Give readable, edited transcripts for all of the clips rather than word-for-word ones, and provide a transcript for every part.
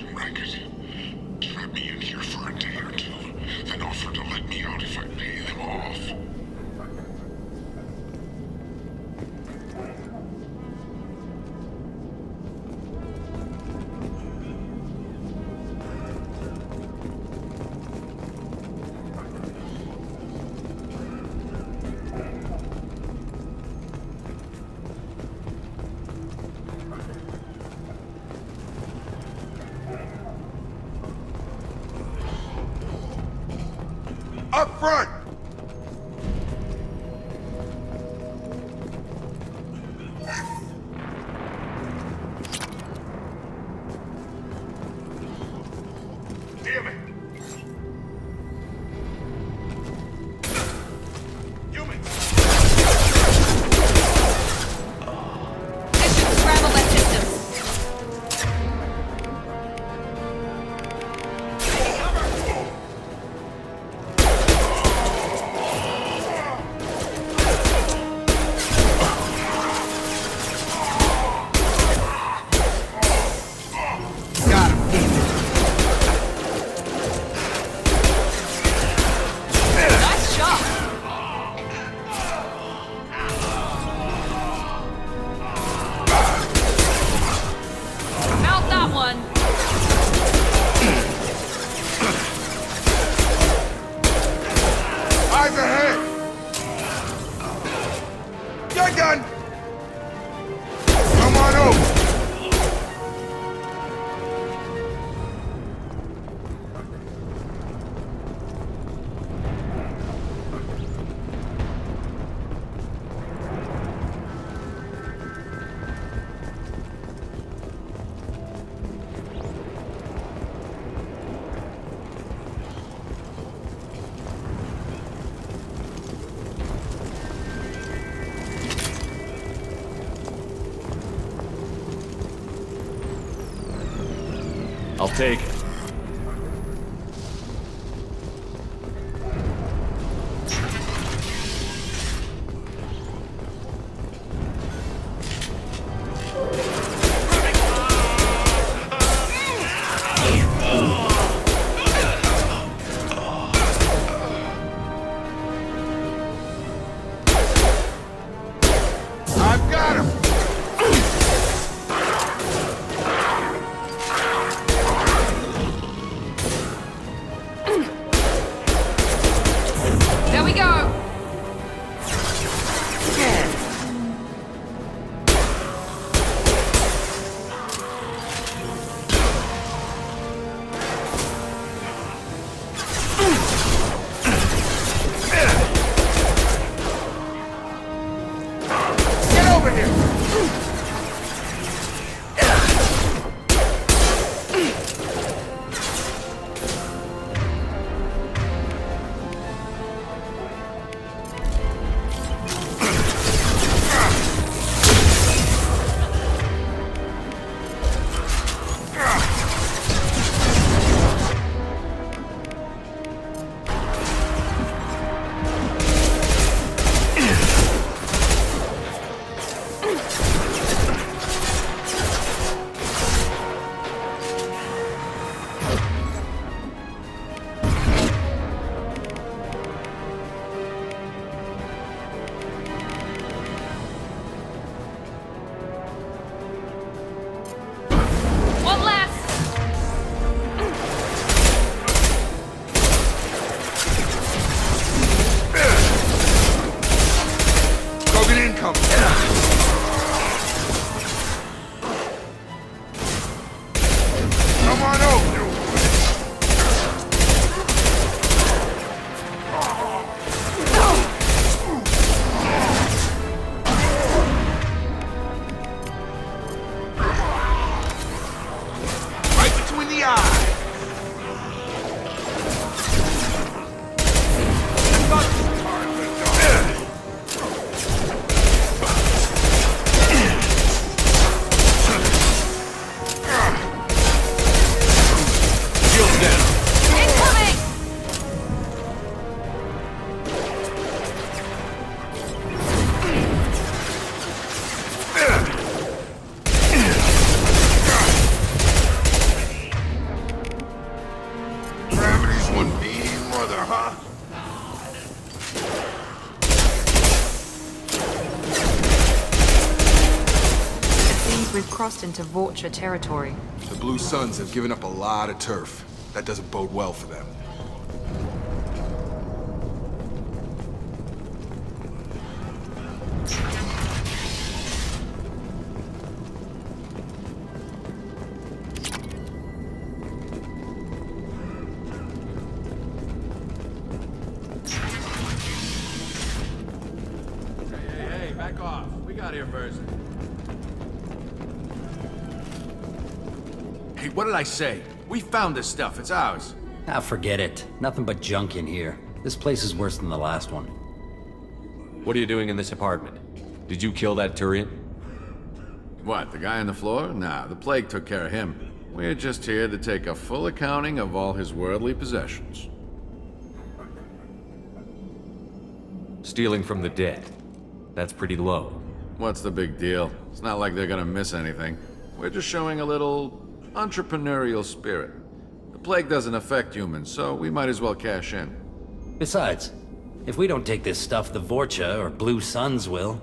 Captain Racket. Trap me in here for a day or two, then offer to let me out if I pay them off. Up front! Damn it! Human! Mission scramble that system. Got him, damn it! Nice shot. Mount that one. Eyes ahead! Gun gun! Come on over! I'll take it. I've got him! crossed into Vulture territory. The Blue Suns have given up a lot of turf. That doesn't bode well for them. Hey, back off. We got here first. Hey, what did I say? We found this stuff. It's ours. Ah, forget it. Nothing but junk in here. This place is worse than the last one. What are you doing in this apartment? Did you kill that Turian? What, the guy on the floor? Nah, the plague took care of him. We're just here to take a full accounting of all his worldly possessions. Stealing from the dead. That's pretty low. What's the big deal? It's not like they're gonna miss anything. We're just showing a little entrepreneurial spirit. The plague doesn't affect humans, so we might as well cash in. Besides, if we don't take this stuff, the Vorcha or Blue Suns will.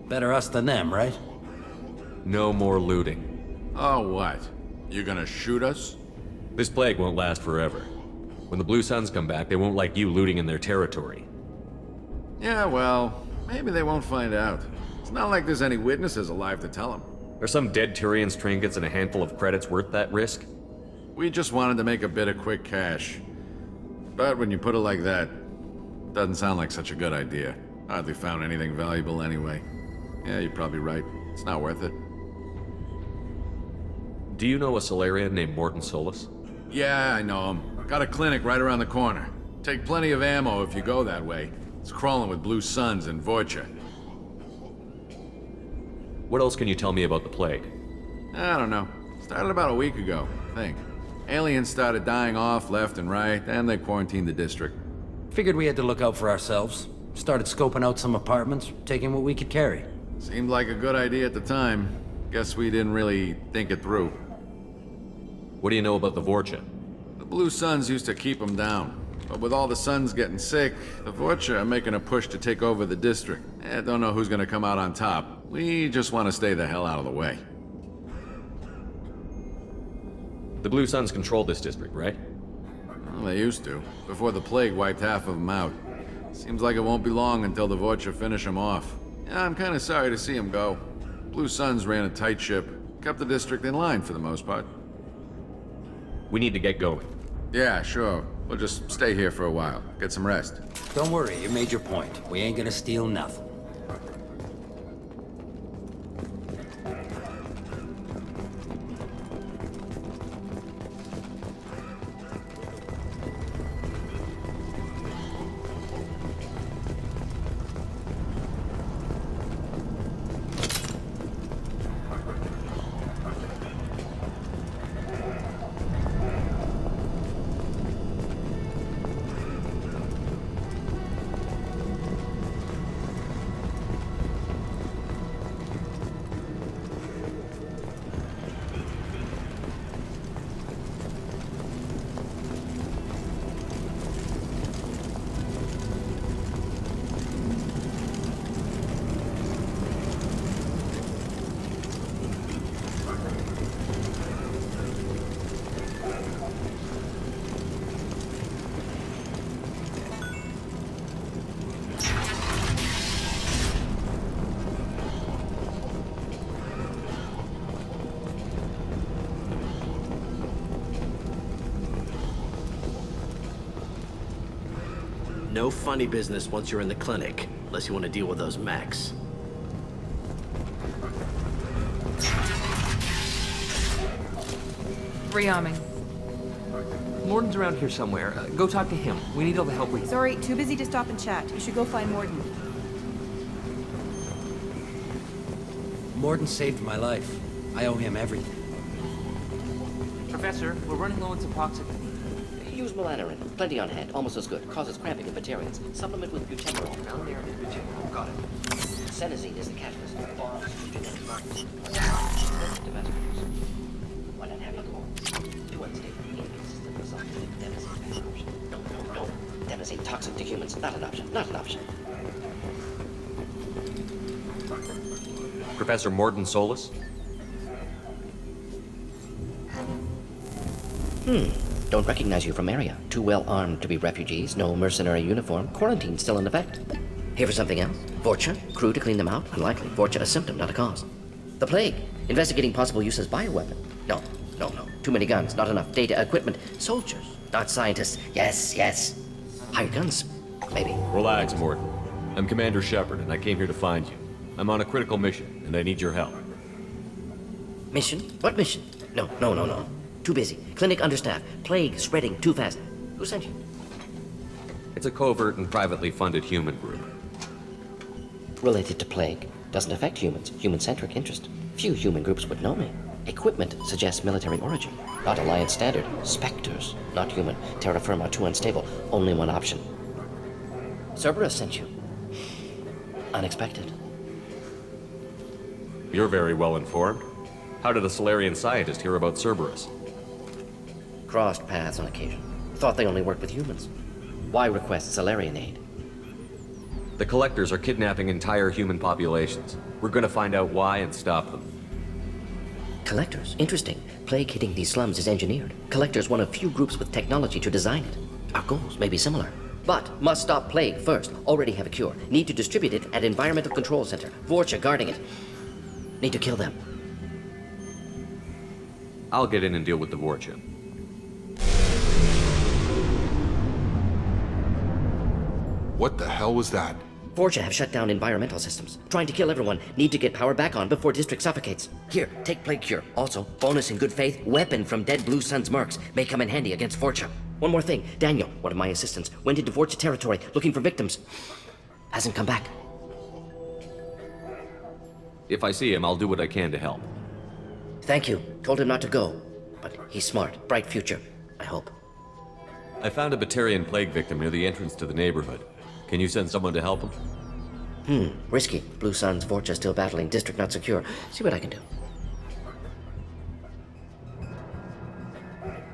Better us than them, right? No more looting. Oh, what? You gonna shoot us? This plague won't last forever. When the Blue Suns come back, they won't like you looting in their territory. Yeah, well, maybe they won't find out. It's not like there's any witnesses alive to tell them. Are some dead Turian's trinkets and a handful of credits worth that risk? We just wanted to make a bit of quick cash. But when you put it like that, doesn't sound like such a good idea. Hardly found anything valuable anyway. Yeah, you're probably right. It's not worth it. Do you know a Solarian named Morton Solus? Yeah, I know him. Got a clinic right around the corner. Take plenty of ammo if you go that way. It's crawling with Blue Suns and Vorcha. What else can you tell me about the plague? I don't know. Started about a week ago, I think. Aliens started dying off left and right, and they quarantined the district. Figured we had to look out for ourselves. Started scoping out some apartments, taking what we could carry. Seemed like a good idea at the time. Guess we didn't really think it through. What do you know about the Vorcha? The Blue Suns used to keep them down. But with all the Suns getting sick, the Vorcha are making a push to take over the district. Don't know who's gonna come out on top. We just want to stay the hell out of the way. The Blue Suns control this district, right? Well, they used to, before the plague wiped half of them out. Seems like it won't be long until the Vorcha finish them off. Yeah, I'm kind of sorry to see them go. Blue Suns ran a tight ship, kept the district in line for the most part. We need to get going. Yeah, sure. We'll just stay here for a while, get some rest. Don't worry, you made your point. We ain't gonna steal nothing. No funny business once you're in the clinic, unless you want to deal with those mechs. Rearming. Morton's around here somewhere. Go talk to him. We need all the help we can. Sorry, too busy to stop and chat. You should go find Morton. Morton saved my life. I owe him everything. Professor, we're running low on Suboxone. Use melanorin. Plenty on hand. Almost as good. Causes cramping in Batarians. Supplement with butemerol. Down there in Virginia. Got it. Senesine is the catalyst. Bonds to genetic markers. Why not have it more? Too unstable. Inconsistent results. Devastating an option. No. Devastating toxic to humans. Not an option. Not an option. Professor Morton Solus? Don't recognize you from area. Too well armed to be refugees, no mercenary uniform, quarantine still in effect. Here for something else? Vorcha? Crew to clean them out? Unlikely. Vorcha a symptom, not a cause. The plague? Investigating possible use as bioweapon? No. Too many guns, not enough data, equipment. Soldiers, not scientists. Yes. Hired guns, maybe. Relax, Morton. I'm Commander Shepard, and I came here to find you. I'm on a critical mission, and I need your help. Mission? What mission? No. Too busy. Clinic understaffed. Plague spreading too fast. Who sent you? It's a covert and privately funded human group. Related to plague. Doesn't affect humans. Human-centric interest. Few human groups would know me. Equipment suggests military origin. Not Alliance standard. Spectres. Not human. Terra firma too unstable. Only one option. Cerberus sent you. Unexpected. You're very well informed. How did a Solarian scientist hear about Cerberus? Crossed paths on occasion. Thought they only worked with humans. Why request Solarian aid? The Collectors are kidnapping entire human populations. We're gonna find out why and stop them. Collectors? Interesting. Plague hitting these slums is engineered. Collectors one of few groups with technology to design it. Our goals may be similar. But must stop plague first. Already have a cure. Need to distribute it at Environmental Control Center. Vorcha guarding it. Need to kill them. I'll get in and deal with the Vorcha. What the hell was that? Vorcha have shut down environmental systems. Trying to kill everyone. Need to get power back on before district suffocates. Here, take plague cure. Also, bonus in good faith, weapon from dead Blue Sun's mercs. May come in handy against Vorcha. One more thing. Daniel, one of my assistants, went into Vorcha territory looking for victims. Hasn't come back. If I see him, I'll do what I can to help. Thank you. Told him not to go. But he's smart. Bright future. I hope. I found a Batarian plague victim near the entrance to the neighborhood. Can you send someone to help him? Risky. Blue Sun's Vorcha still battling. District not secure. See what I can do.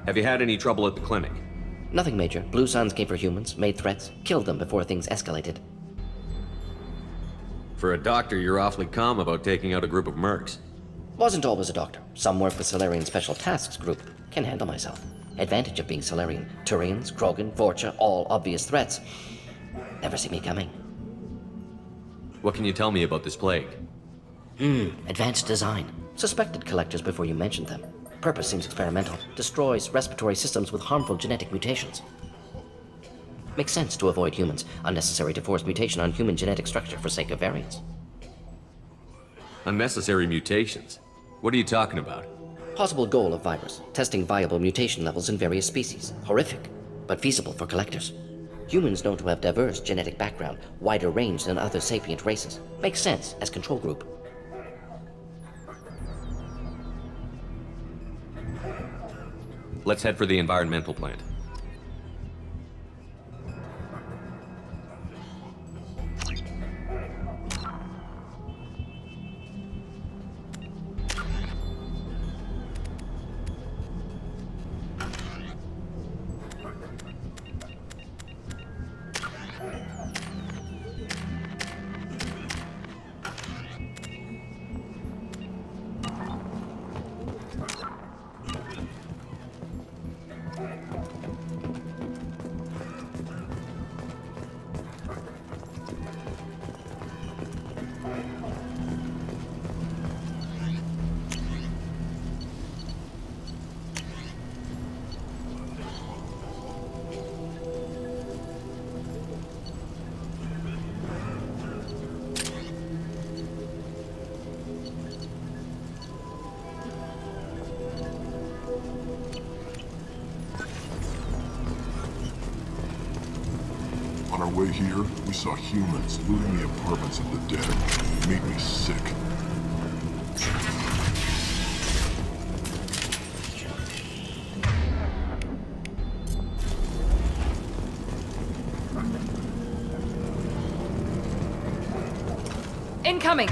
Have you had any trouble at the clinic? Nothing major. Blue Suns came for humans, made threats, killed them before things escalated. For a doctor, you're awfully calm about taking out a group of mercs. Wasn't always a doctor. Some work with Solarian Special Tasks Group. Can handle myself. Advantage of being Solarian. Turians, Krogan, Vorcha, all obvious threats. Never see me coming. What can you tell me about this plague? Advanced design. Suspected collectors before you mentioned them. Purpose seems experimental. Destroys respiratory systems with harmful genetic mutations. Makes sense to avoid humans. Unnecessary to force mutation on human genetic structure for sake of variance. Unnecessary mutations? What are you talking about? Possible goal of virus. Testing viable mutation levels in various species. Horrific, but feasible for collectors. Humans known to have diverse genetic background, wider range than other sapient races. Makes sense as control group. Let's head for the environmental plant. On our way here, we saw humans looting the apartments of the dead. It made me sick. Incoming!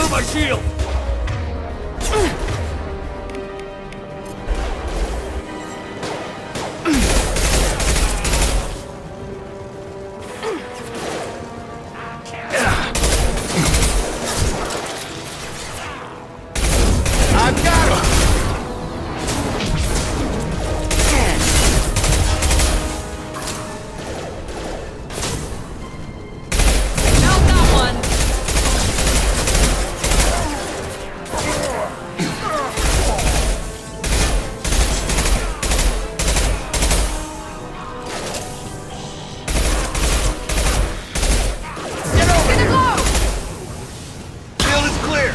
Kill my shield! I've got him! Nailed that one! Get over Get here! low! Field is clear!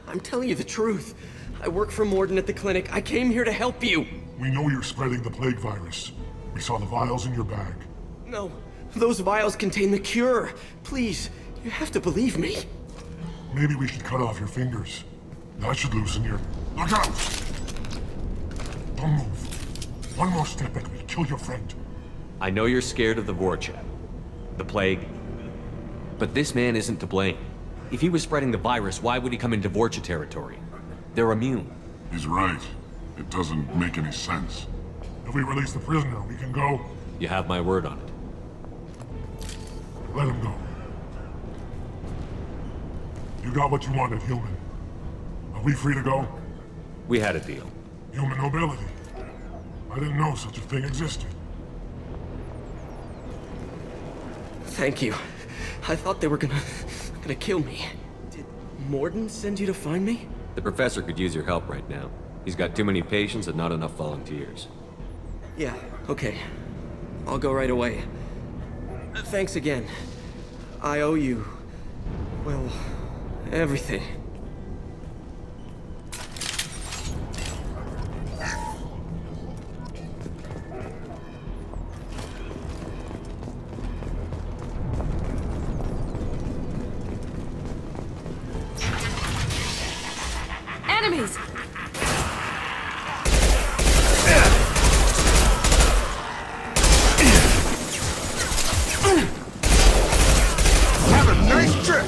I'm telling you the truth. I work for Morden at the clinic. I came here to help you. We know you're spreading the plague virus. We saw the vials in your bag. No, those vials contain the cure. Please, you have to believe me. Maybe we should cut off your fingers. That should loosen your... Look out! Don't move. One more step and we'll kill your friend. I know you're scared of the Vorcha, the plague, but this man isn't to blame. If he was spreading the virus, why would he come into Vorcha territory? They're immune. He's right. It doesn't make any sense. If we release the prisoner, we can go. You have my word on it. Let him go. You got what you wanted, human. Are we free to go? We had a deal. Human nobility. I didn't know such a thing existed. Thank you. I thought they were gonna kill me. Did Morden send you to find me? The professor could use your help right now. He's got too many patients and not enough volunteers. Yeah, okay. I'll go right away. Thanks again. I owe you... well, everything. Enemies! Have a nice trip!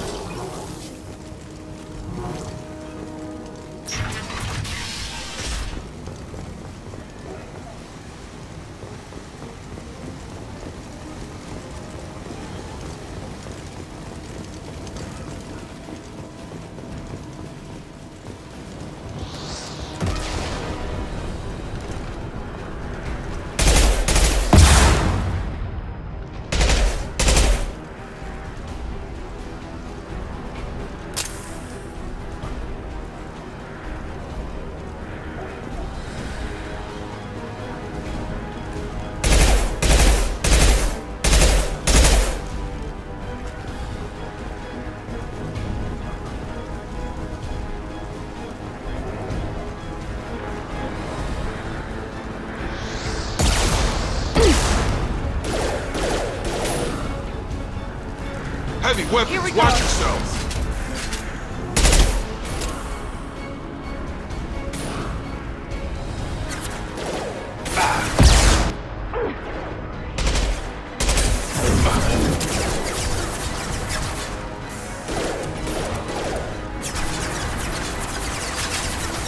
Heavy weapons, Here we watch go. yourselves!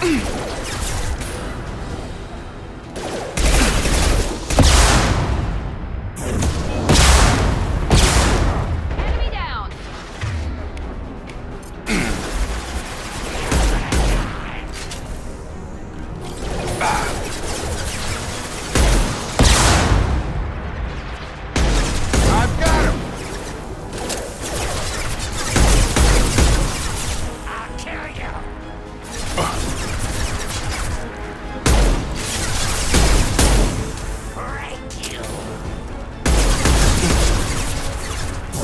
Enemy down. I've got him!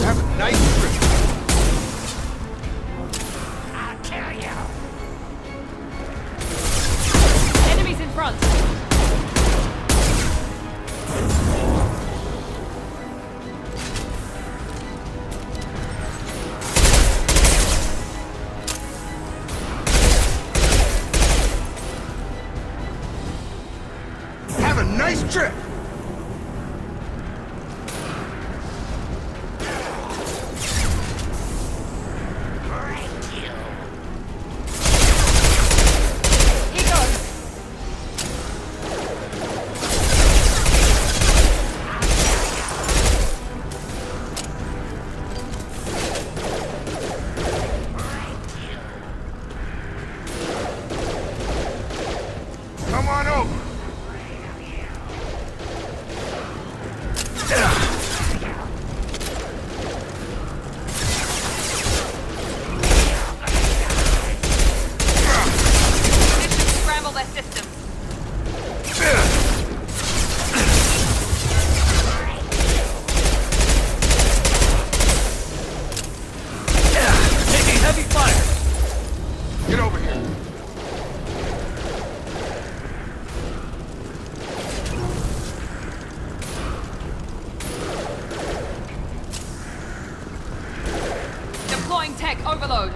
Have a nice trip. Enemies in front. Have a nice trip. He goes. Come on over. Mission scramble their system. Taking heavy fire! Get over here. Deploying tech overload.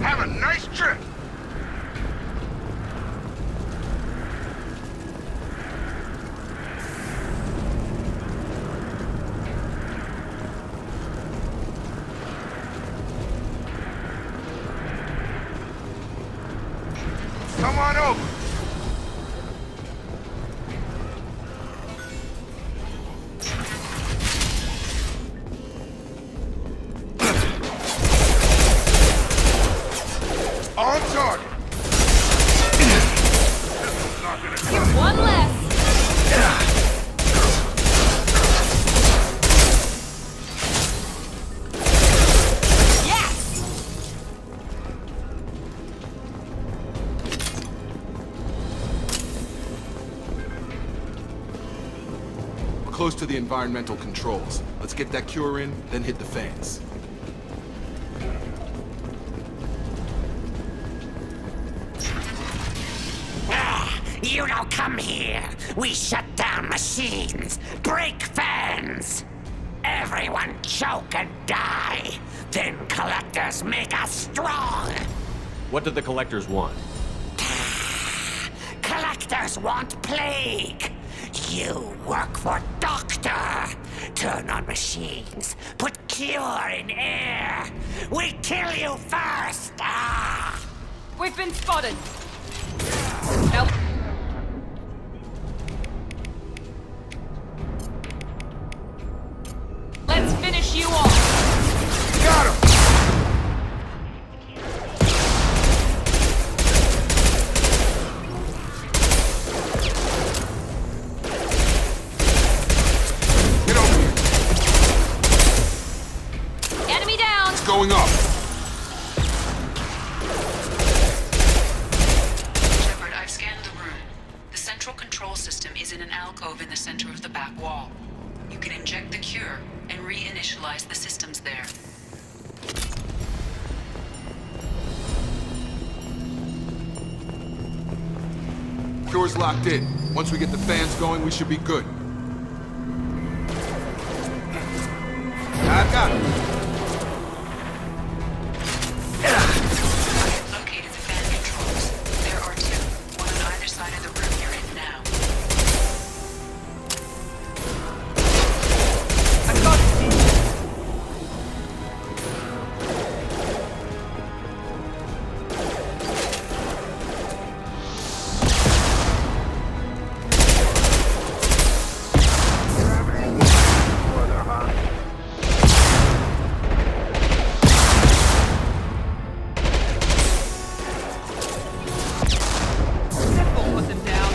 Have a nice trip. Come on over. On target. One less. Yes! We're close to the environmental controls. Let's get that cure in, then hit the fans. You don't come here. We shut down machines, break fans. Everyone choke and die. Then collectors make us strong. What did the collectors want? Collectors want plague. You work for Doctor. Turn on machines. Put cure in air. We kill you first. Ah! We've been spotted. Help. Let's finish you off. Got him! Get over here. Enemy down. It's going up. Shepard, I've scanned the room. The central control system is in an alcove in the center of the back wall. You can inject the cure and reinitialize the systems there. Cure's locked in. Once we get the fans going, we should be good. got it. Located the fan controls. There are two, one on either side of the room you're in now. I got it. We'll put them down.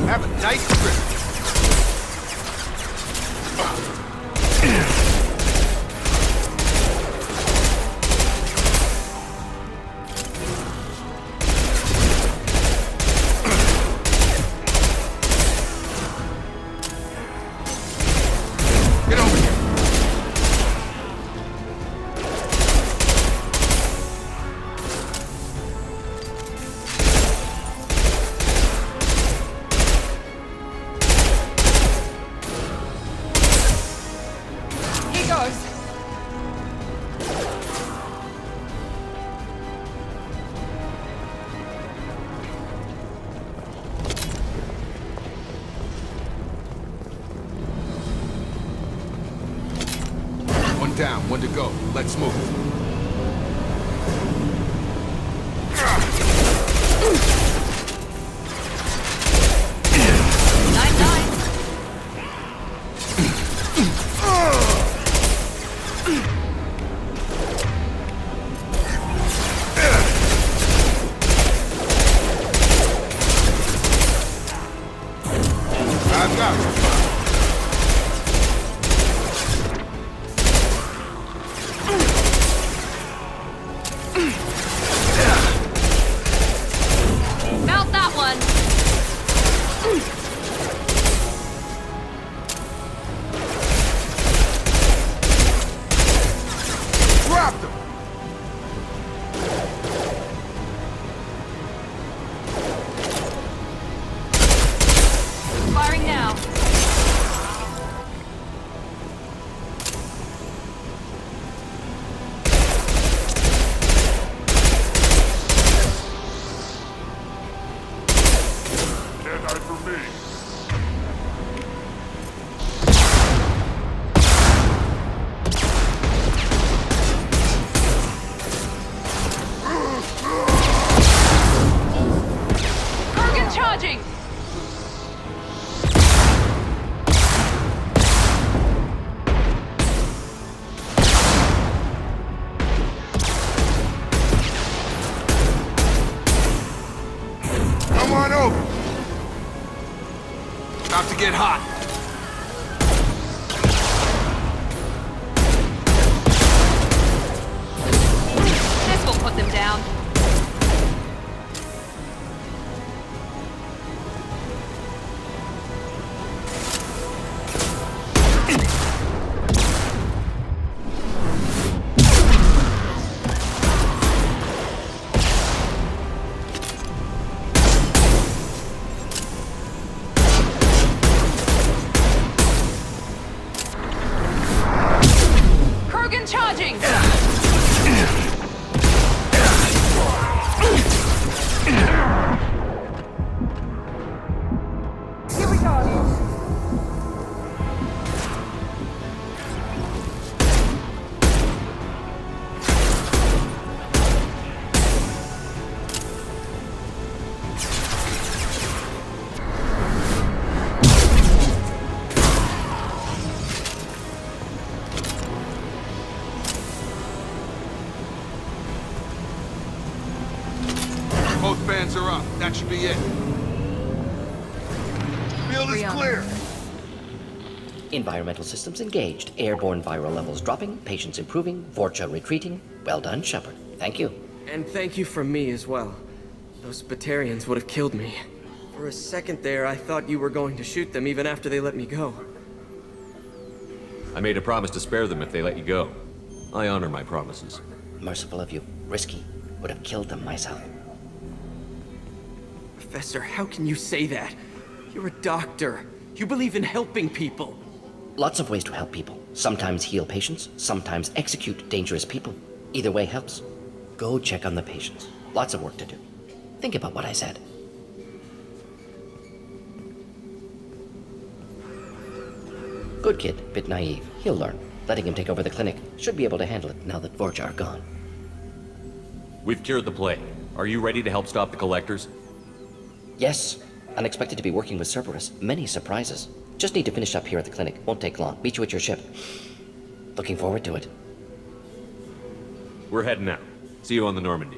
Have a nice trip. Get over here. Here goes. One down, one to go. Let's move. Nine, nine. I've got it. Mount that one. Dropped him. Firing now. Can't die for me. Kurgan charging. Come on over. About to get hot. This will put them down. Kurgan charging. Here we go. Both fans are up. That should be it. Field is Brianna. clear. Environmental systems engaged. Airborne viral levels dropping. Patients improving. Vorcha retreating. Well done, Shepard. Thank you. And thank you from me as well. Those Batarians would have killed me. For a second there, I thought you were going to shoot them even after they let me go. I made a promise to spare them if they let you go. I honor my promises. Merciful of you. Risky. Would have killed them myself. Professor, how can you say that? You're a doctor. You believe in helping people. Lots of ways to help people. Sometimes heal patients, sometimes execute dangerous people. Either way helps. Go check on the patients. Lots of work to do. Think about what I said. Good kid, bit naive. He'll learn. Letting him take over the clinic. Should be able to handle it now that Vorcha are gone. We've cured the plague. Are you ready to help stop the Collectors? Yes. Unexpected to be working with Cerberus. Many surprises. Just need to finish up here at the clinic. Won't take long. Meet you at your ship. Looking forward to it. We're heading out. See you on the Normandy.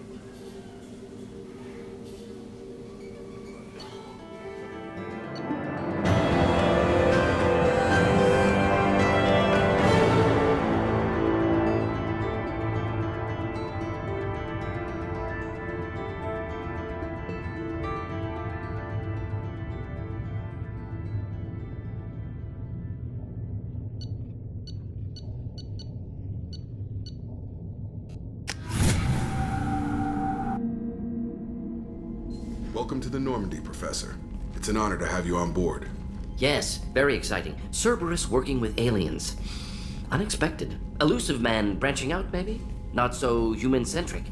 Welcome to the Normandy, Professor. It's an honor to have you on board. Yes, very exciting. Cerberus working with aliens. Unexpected. Elusive man branching out, maybe? Not so human-centric.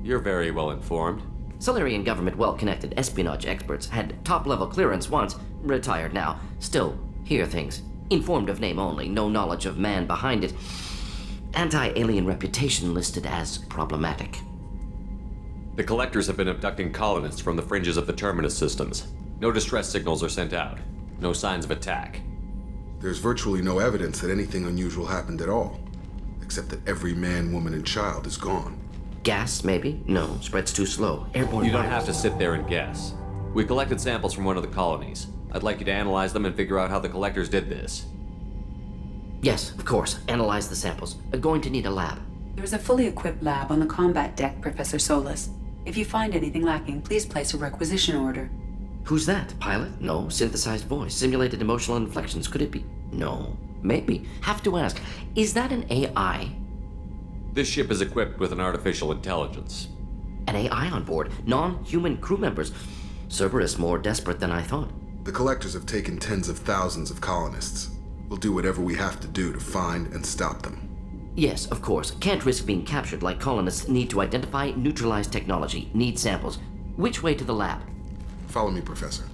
You're very well informed. Solarian government well-connected espionage experts had top-level clearance once, retired now. Still, hear things. Informed of name only, no knowledge of man behind it. Anti-alien reputation listed as problematic. The Collectors have been abducting colonists from the fringes of the Terminus systems. No distress signals are sent out. No signs of attack. There's virtually no evidence that anything unusual happened at all, except that every man, woman, and child is gone. Gas, maybe? No, spreads too slow. Airborne You don't virus. have to sit there and guess. We collected samples from one of the colonies. I'd like you to analyze them and figure out how the Collectors did this. Yes, of course. Analyze the samples. Going to need a lab. There's a fully equipped lab on the combat deck, Professor Solis. If you find anything lacking, please place a requisition order. Who's that? Pilot? No. Synthesized voice. Simulated emotional inflections. Could it be? No. Maybe. Have to ask. Is that an AI? This ship is equipped with an artificial intelligence. An AI on board? Non-human crew members? Cerberus more desperate than I thought. The Collectors have taken tens of thousands of colonists. We'll do whatever we have to do to find and stop them. Yes, of course. Can't risk being captured like colonists need to identify, neutralize technology, need samples. Which way to the lab? Follow me, Professor.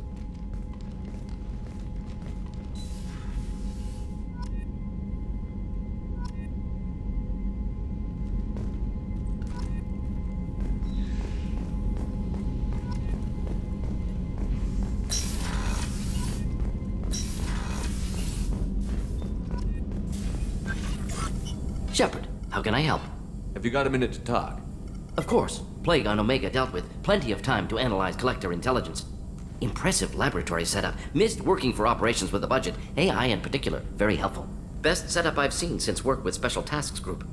Shepard, how can I help? Have you got a minute to talk? Of course. Plague on Omega dealt with. Plenty of time to analyze Collector intelligence. Impressive laboratory setup. Missed working for operations with a budget. AI in particular. Very helpful. Best setup I've seen since work with Special Tasks Group.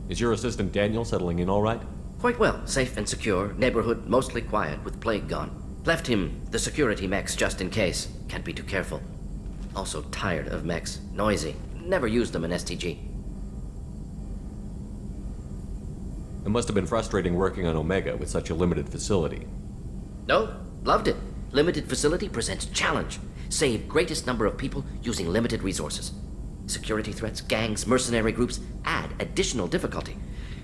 Is your assistant Daniel settling in all right? Quite well. Safe and secure. Neighborhood mostly quiet with Plague gone. Left him the security mechs just in case. Can't be too careful. Also tired of mechs. Noisy. Never used them in STG. It must have been frustrating working on Omega with such a limited facility. No, loved it. Limited facility presents challenge. Save greatest number of people using limited resources. Security threats, gangs, mercenary groups add additional difficulty.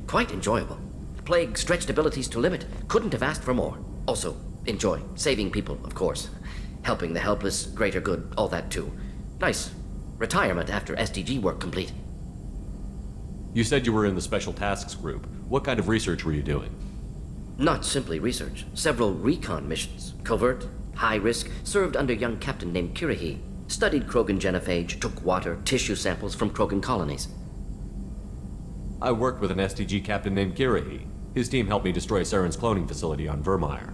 Quite enjoyable. Plague stretched abilities to limit. Couldn't have asked for more. Also, enjoy. Saving people, of course. Helping the helpless, greater good, all that too. Nice. Retirement after SDG work complete. You said you were in the Special Tasks Group. What kind of research were you doing? Not simply research. Several recon missions. Covert, high risk, served under young captain named Kirahi. Studied Krogan genophage, took water, tissue samples from Krogan colonies. I worked with an STG captain named Kirahi. His team helped me destroy Saren's cloning facility on Vermeer.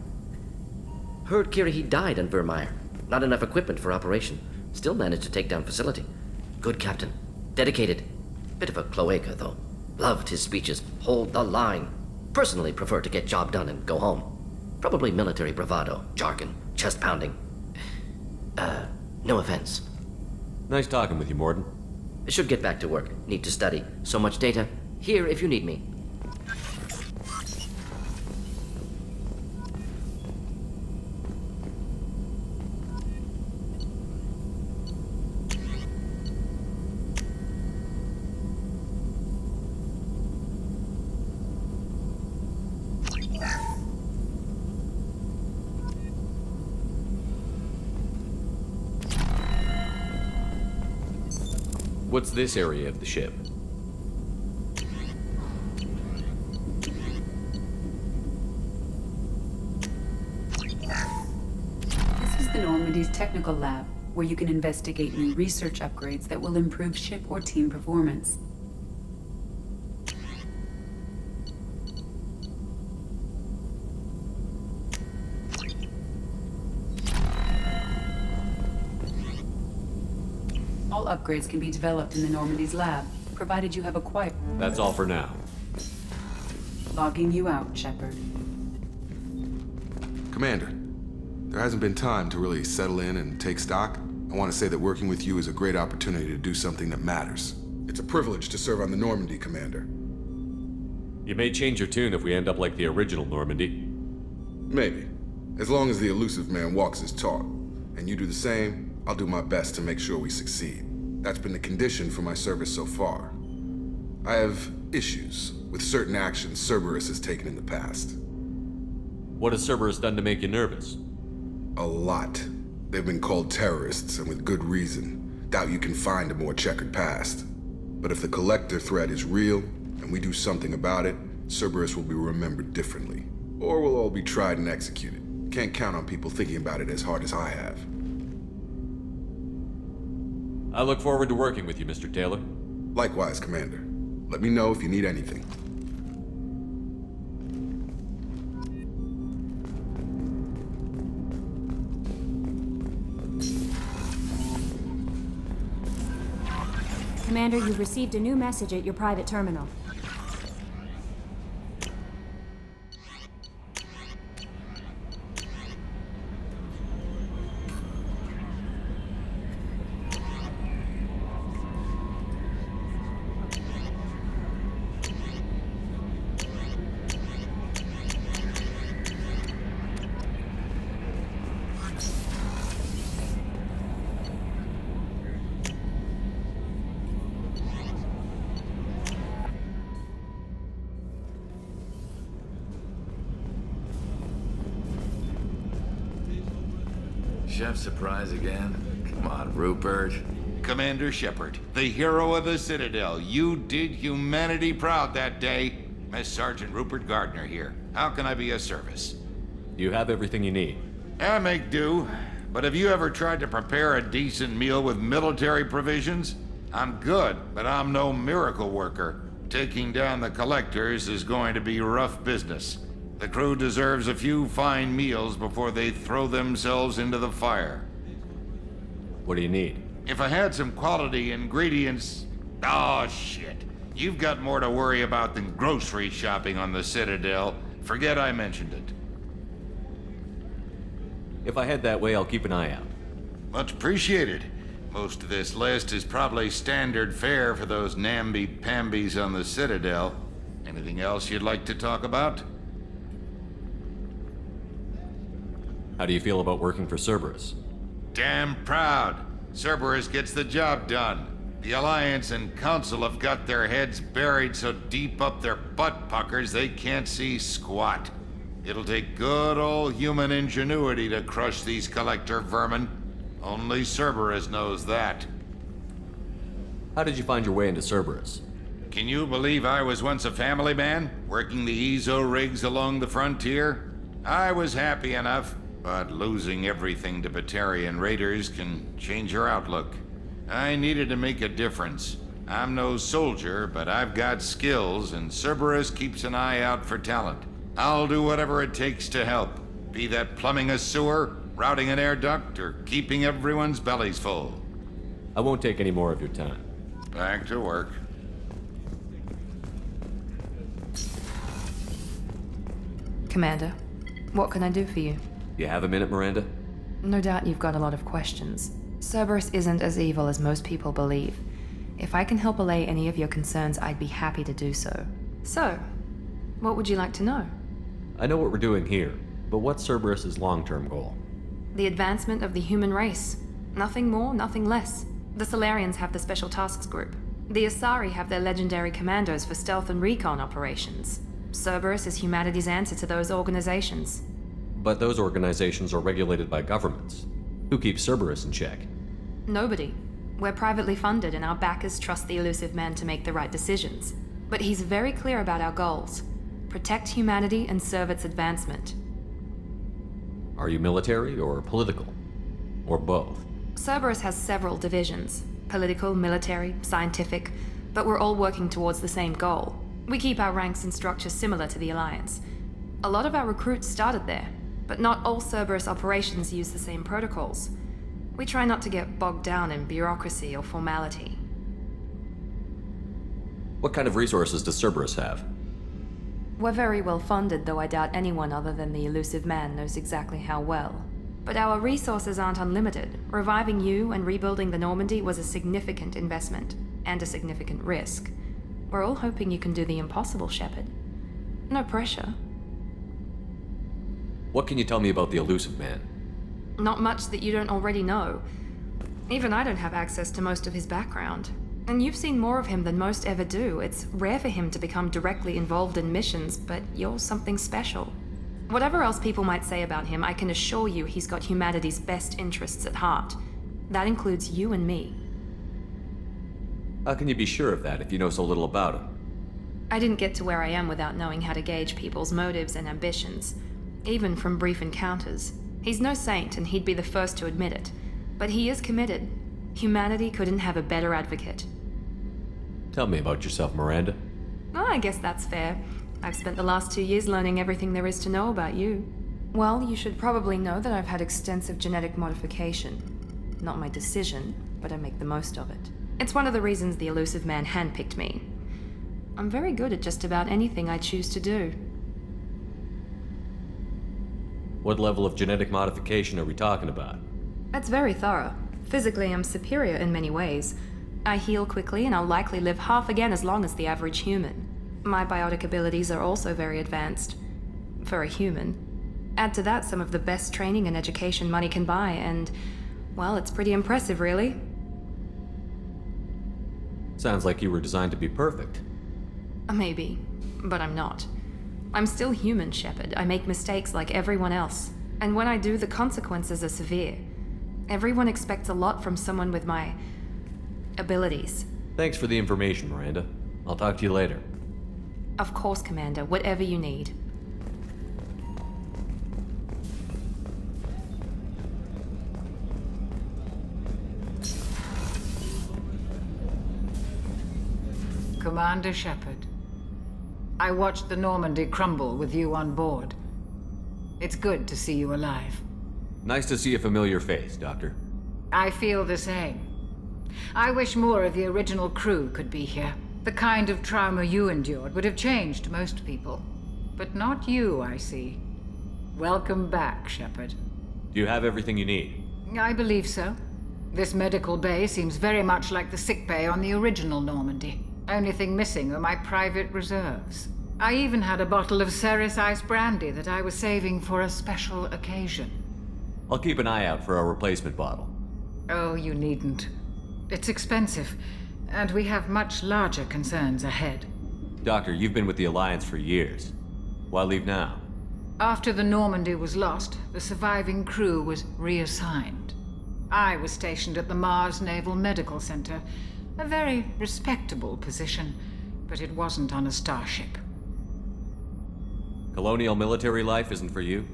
Heard Kirahi died on Vermeer. Not enough equipment for operation. Still managed to take down facility. Good captain. Dedicated. Bit of a cloaca, though. Loved his speeches. Hold the line. Personally prefer to get job done and go home. Probably military bravado, jargon, chest pounding. No offense. Nice talking with you, Morden. Should get back to work. Need to study. So much data. Here if you need me. What's this area of the ship? This is the Normandy's technical lab, where you can investigate new research upgrades that will improve ship or team performance. All upgrades can be developed in the Normandy's lab, provided you have acquired. That's all for now. Logging you out, Shepard. Commander, there hasn't been time to really settle in and take stock. I want to say that working with you is a great opportunity to do something that matters. It's a privilege to serve on the Normandy, Commander. You may change your tune if we end up like the original Normandy. Maybe. As long as the elusive man walks his talk, and you do the same, I'll do my best to make sure we succeed. That's been the condition for my service so far. I have issues with certain actions Cerberus has taken in the past. What has Cerberus done to make you nervous? A lot. They've been called terrorists, and with good reason. Doubt you can find a more checkered past. But if the Collector threat is real, and we do something about it, Cerberus will be remembered differently. Or we'll all be tried and executed. Can't count on people thinking about it as hard as I have. I look forward to working with you, Mr. Taylor. Likewise, Commander. Let me know if you need anything. Commander, you've received a new message at your private terminal. Chef surprise again? Come on, Rupert. Commander Shepard, the hero of the Citadel. You did humanity proud that day. Mess Sergeant Rupert Gardner here. How can I be of service? You have everything you need. I make do. But have you ever tried to prepare a decent meal with military provisions? I'm good, but I'm no miracle worker. Taking down the Collectors is going to be rough business. The crew deserves a few fine meals before they throw themselves into the fire. What do you need? If I had some quality ingredients... Oh, shit. You've got more to worry about than grocery shopping on the Citadel. Forget I mentioned it. If I head that way, I'll keep an eye out. Much appreciated. Most of this list is probably standard fare for those namby-pambies on the Citadel. Anything else you'd like to talk about? How do you feel about working for Cerberus? Damn proud. Cerberus gets the job done. The Alliance and Council have got their heads buried so deep up their butt puckers they can't see squat. It'll take good old human ingenuity to crush these Collector vermin. Only Cerberus knows that. How did you find your way into Cerberus? Can you believe I was once a family man, working the Ezo rigs along the frontier? I was happy enough. But losing everything to Batarian raiders can change your outlook. I needed to make a difference. I'm no soldier, but I've got skills, and Cerberus keeps an eye out for talent. I'll do whatever it takes to help. Be that plumbing a sewer, routing an air duct, or keeping everyone's bellies full? I won't take any more of your time. Back to work. Commander, what can I do for you? You have a minute, Miranda? No doubt you've got a lot of questions. Cerberus isn't as evil as most people believe. If I can help allay any of your concerns, I'd be happy to do so. So, what would you like to know? I know what we're doing here, but what's Cerberus's long-term goal? The advancement of the human race. Nothing more, nothing less. The Solarians have the Special Tasks Group. The Asari have their legendary commandos for stealth and recon operations. Cerberus is humanity's answer to those organizations. But those organizations are regulated by governments. Who keeps Cerberus in check? Nobody. We're privately funded and our backers trust the Elusive Man to make the right decisions. But he's very clear about our goals. Protect humanity and serve its advancement. Are you military or political? Or both? Cerberus has several divisions. Political, military, scientific, but we're all working towards the same goal. We keep our ranks and structure similar to the Alliance. A lot of our recruits started there, but not all Cerberus operations use the same protocols. We try not to get bogged down in bureaucracy or formality. What kind of resources does Cerberus have? We're very well funded, though I doubt anyone other than the Elusive Man knows exactly how well. But our resources aren't unlimited. Reviving you and rebuilding the Normandy was a significant investment, and a significant risk. We're all hoping you can do the impossible, Shepard. No pressure. What can you tell me about the Elusive Man? Not much that you don't already know. Even I don't have access to most of his background. And you've seen more of him than most ever do. It's rare for him to become directly involved in missions, but you're something special. Whatever else people might say about him, I can assure you he's got humanity's best interests at heart. That includes you and me. How can you be sure of that if you know so little about him? I didn't get to where I am without knowing how to gauge people's motives and ambitions. Even from brief encounters. He's no saint, and he'd be the first to admit it. But he is committed. Humanity couldn't have a better advocate. Tell me about yourself, Miranda. Oh, I guess that's fair. I've spent the last 2 years learning everything there is to know about you. Well, you should probably know that I've had extensive genetic modification. Not my decision, but I make the most of it. It's one of the reasons the Elusive Man handpicked me. I'm very good at just about anything I choose to do. What level of genetic modification are we talking about? That's very thorough. Physically, I'm superior in many ways. I heal quickly, and I'll likely live half again as long as the average human. My biotic abilities are also very advanced. For a human. Add to that some of the best training and education money can buy, and, well, it's pretty impressive, really. Sounds like you were designed to be perfect. Maybe, but I'm not. I'm still human, Shepard. I make mistakes like everyone else. And when I do, the consequences are severe. Everyone expects a lot from someone with my abilities. Thanks for the information, Miranda. I'll talk to you later. Of course, Commander. Whatever you need. Commander Shepard, I watched the Normandy crumble with you on board. It's good to see you alive. Nice to see a familiar face, Doctor. I feel the same. I wish more of the original crew could be here. The kind of trauma you endured would have changed most people. But not you, I see. Welcome back, Shepard. Do you have everything you need? I believe so. This medical bay seems very much like the sick bay on the original Normandy. Only thing missing are my private reserves. I even had a bottle of Ceres Ice Brandy that I was saving for a special occasion. I'll keep an eye out for a replacement bottle. Oh, you needn't. It's expensive, and we have much larger concerns ahead. Doctor, you've been with the Alliance for years. Why leave now? After the Normandy was lost, the surviving crew was reassigned. I was stationed at the Mars Naval Medical Center, a very respectable position, but it wasn't on a starship. Colonial military life isn't for you?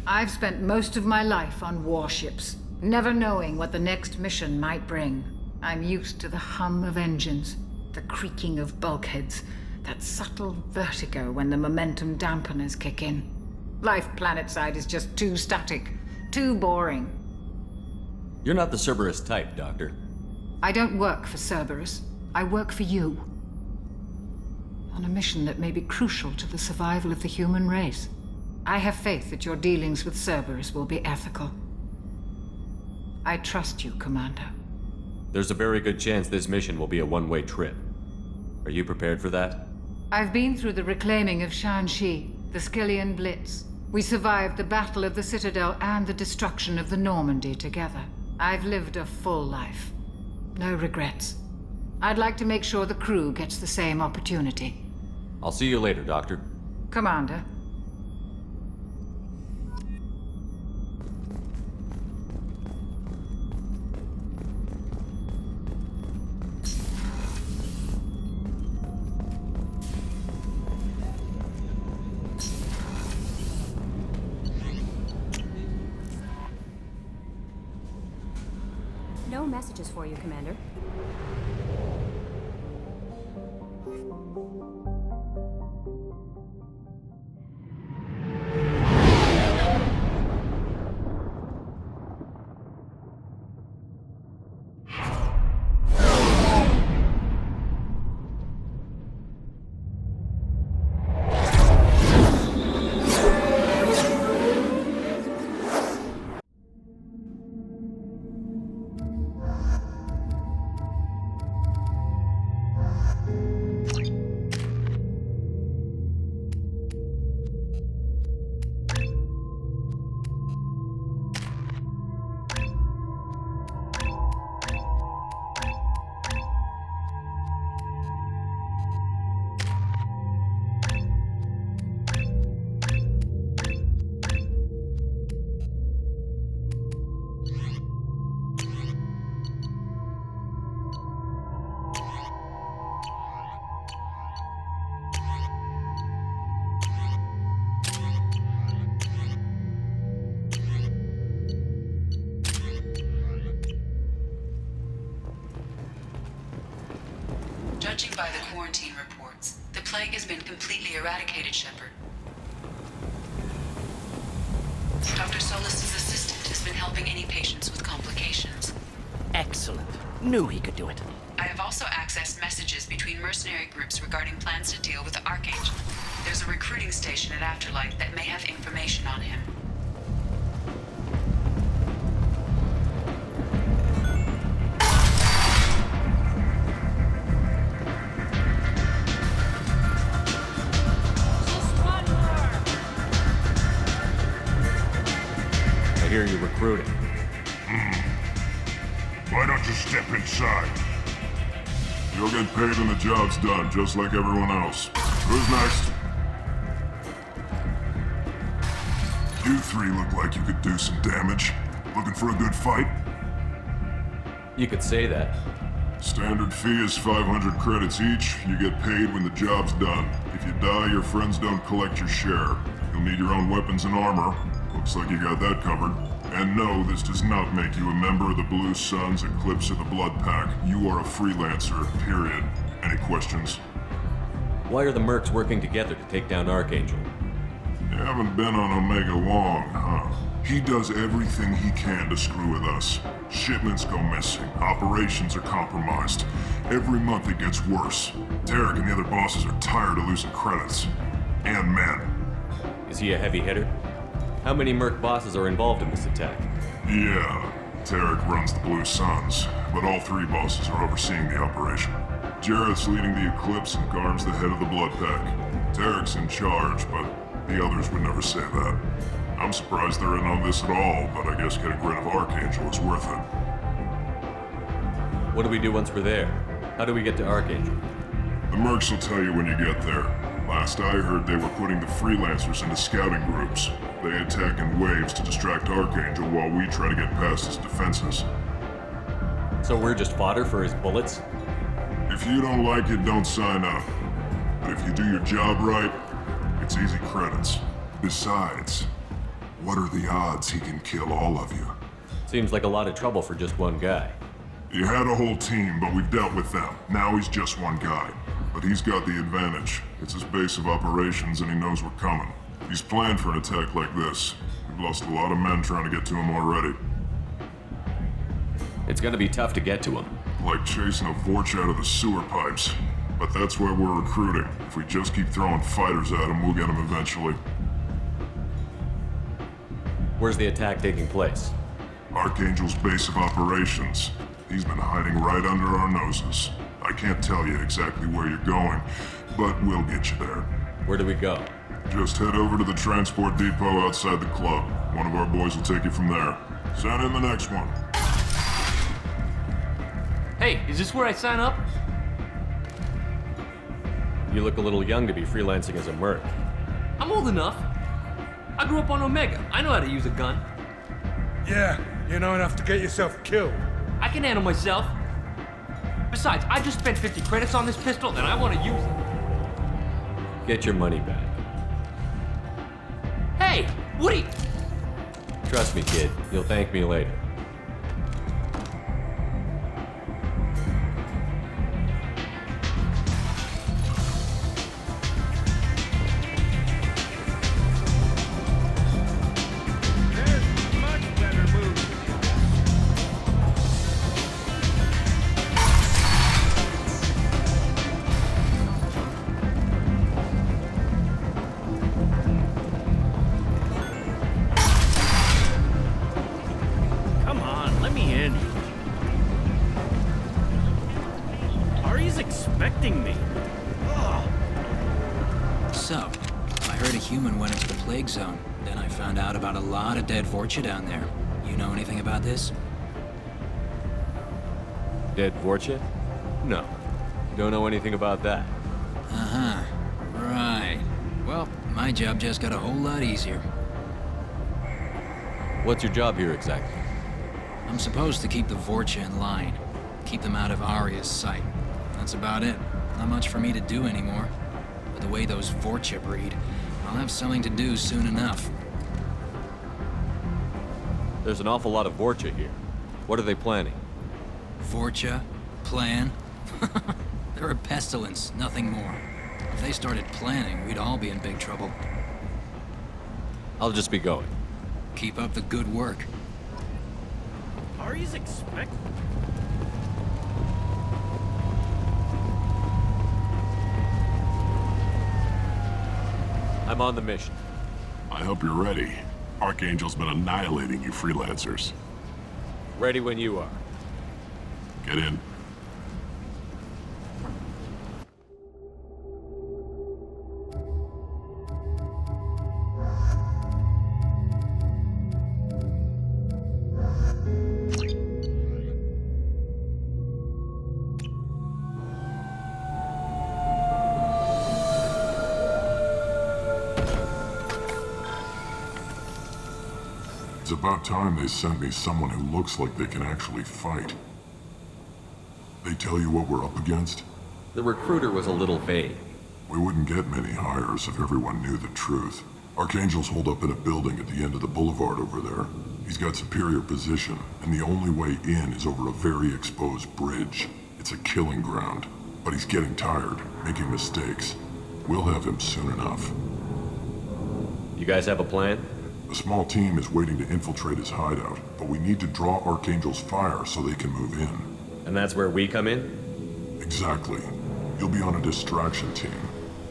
I've spent most of my life on warships, never knowing what the next mission might bring. I'm used to the hum of engines, the creaking of bulkheads, that subtle vertigo when the momentum dampeners kick in. Life planetside is just too static. Too boring. You're not the Cerberus type, Doctor. I don't work for Cerberus. I work for you. On a mission that may be crucial to the survival of the human race. I have faith that your dealings with Cerberus will be ethical. I trust you, Commander. There's a very good chance this mission will be a one-way trip. Are you prepared for that? I've been through the reclaiming of Shanxi, the Skillian Blitz. We survived the Battle of the Citadel and the destruction of the Normandy together. I've lived a full life. No regrets. I'd like to make sure the crew gets the same opportunity. I'll see you later, Doctor. Commander. No messages for you, Commander. Judging by the quarantine reports, the plague has been completely eradicated, Shepard. Dr. Solis' assistant has been helping any patients with complications. Excellent. Knew he could do it. I have also accessed messages between mercenary groups regarding plans to deal with the Archangel. There's a recruiting station at Afterlight that may have information on him. I hear you're recruiting. Why don't you step inside? You'll get paid when the job's done, just like everyone else. Who's next? You three look like you could do some damage. Looking for a good fight? You could say that. Standard fee is 500 credits each. You get paid when the job's done. If you die, your friends don't collect your share. You'll need your own weapons and armor. Looks like you got that covered. And no, this does not make you a member of the Blue Suns, Eclipse, or the Blood Pack. You are a freelancer, period. Any questions? Why are the Mercs working together to take down Archangel? You haven't been on Omega long, huh? He does everything he can to screw with us. Shipments go missing. Operations are compromised. Every month it gets worse. Tarek and the other bosses are tired of losing credits. And men. Is he a heavy hitter? How many Merc bosses are involved in this attack? Yeah, Tarek runs the Blue Suns, but all three bosses are overseeing the operation. Jareth's leading the Eclipse and Garm's the head of the Blood Pack. Tarek's in charge, but the others would never say that. I'm surprised they're in on this at all, but I guess getting rid of Archangel is worth it. What do we do once we're there? How do we get to Archangel? The Mercs will tell you when you get there. Last I heard, they were putting the freelancers into scouting groups. They attack in waves to distract Archangel while we try to get past his defenses. So we're just fodder for his bullets? If you don't like it, don't sign up. But if you do your job right, it's easy credits. Besides, what are the odds he can kill all of you? Seems like a lot of trouble for just one guy. You had a whole team, but we've dealt with them. Now he's just one guy. But he's got the advantage. It's his base of operations and he knows we're coming. He's planned for an attack like this. We've We've lost a lot of men trying to get to him already. It's gonna be tough to get to him. Like chasing a Vorch out of the sewer pipes. But that's why we're recruiting. If we just keep throwing fighters at him, we'll get him eventually. Where's the attack taking place? Archangel's base of operations. He's been hiding right under our noses. I can't tell you exactly where you're going, but we'll get you there. Where do we go? Just head over to the transport depot outside the club. One of our boys will take you from there. Send in the next one. Hey, is this where I sign up? You look a little young to be freelancing as a merc. I'm old enough. I grew up on Omega. I know how to use a gun. Yeah, you know enough to get yourself killed. I can handle myself. Besides, I just spent 50 credits on this pistol, and I want to use it. Get your money back. Hey, Woody! Trust me, kid. You'll thank me later. Come on, let me in. Ari's expecting me. So, I heard a human went into the plague zone. Then I found out about a lot of dead Vorcha down there. You know anything about this? Dead Vorcha? No. Don't know anything about that. Uh-huh. Right. Well, my job just got a whole lot easier. What's your job here exactly? I'm supposed to keep the Vorcha in line. Keep them out of Aria's sight. That's about it. Not much for me to do anymore. But the way those Vorcha breed, I'll have something to do soon enough. There's an awful lot of Vorcha here. What are they planning? Vorcha? Plan? They're a pestilence, nothing more. If they started planning, we'd all be in big trouble. I'll just be going. Keep up the good work. Ari's expecting. I'm on the mission. I hope you're ready. Archangel's been annihilating you freelancers. Ready when you are. Get in. It's about time they sent me someone who looks like they can actually fight. They tell you what we're up against? The recruiter was a little vague. We wouldn't get many hires if everyone knew the truth. Archangel's holed up in a building at the end of the boulevard over there. He's got superior position, and the only way in is over a very exposed bridge. It's a killing ground, but he's getting tired, making mistakes. We'll have him soon enough. You guys have a plan? A small team is waiting to infiltrate his hideout, but we need to draw Archangel's fire so they can move in. And that's where we come in? Exactly. You'll be on a distraction team.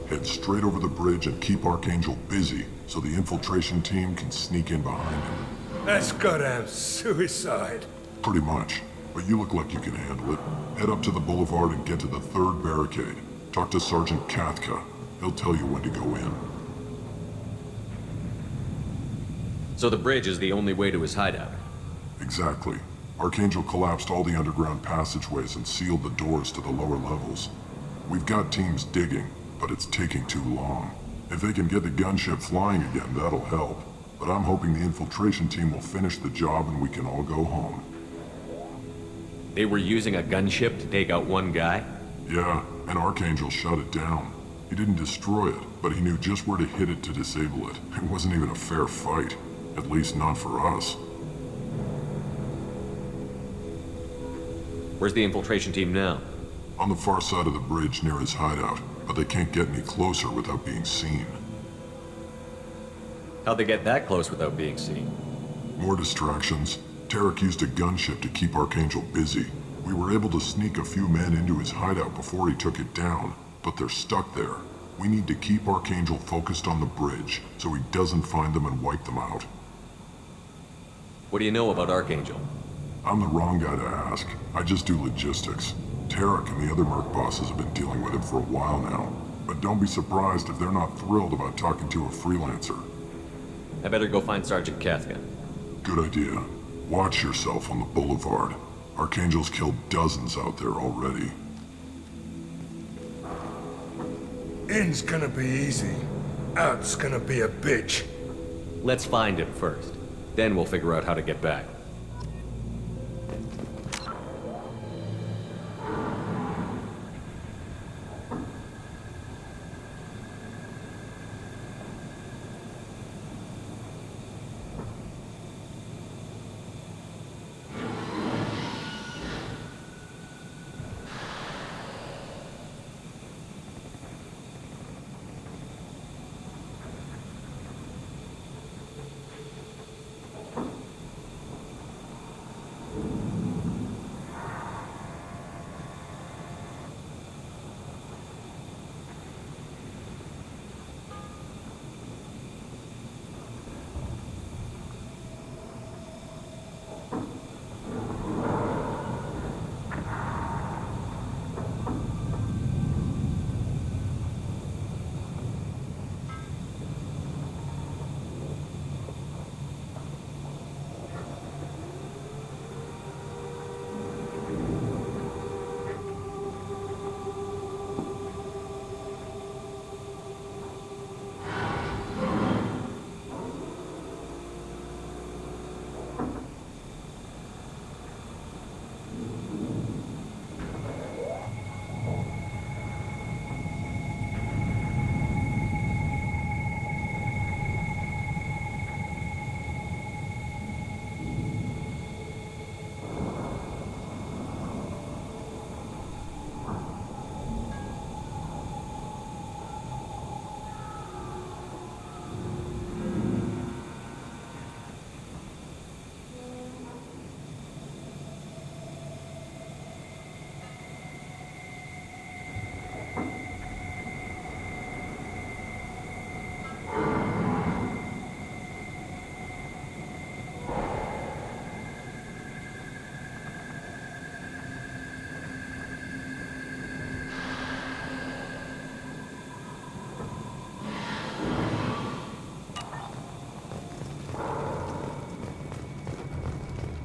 Head straight over the bridge and keep Archangel busy so the infiltration team can sneak in behind him. That's goddamn suicide. Pretty much. But you look like you can handle it. Head up to the boulevard and get to the third barricade. Talk to Sergeant Kathka. He'll tell you when to go in. So the bridge is the only way to his hideout? Exactly. Archangel collapsed all the underground passageways and sealed the doors to the lower levels. We've got teams digging, but it's taking too long. If they can get the gunship flying again, that'll help. But I'm hoping the infiltration team will finish the job and we can all go home. They were using a gunship to take out one guy? Yeah, and Archangel shut it down. He didn't destroy it, but he knew just where to hit it to disable it. It wasn't even a fair fight. At least not for us. Where's the infiltration team now? On the far side of the bridge near his hideout, but they can't get any closer without being seen. How'd they get that close without being seen? More distractions. Tarek used a gunship to keep Archangel busy. We were able to sneak a few men into his hideout before he took it down, but they're stuck there. We need to keep Archangel focused on the bridge, so he doesn't find them and wipe them out. What do you know about Archangel? I'm the wrong guy to ask. I just do logistics. Tarek and the other Merc bosses have been dealing with him for a while now. But don't be surprised if they're not thrilled about talking to a freelancer. I better go find Sergeant Kafka. Good idea. Watch yourself on the boulevard. Archangel's killed dozens out there already. In's gonna be easy. Out's gonna be a bitch. Let's find him first. Then we'll figure out how to get back.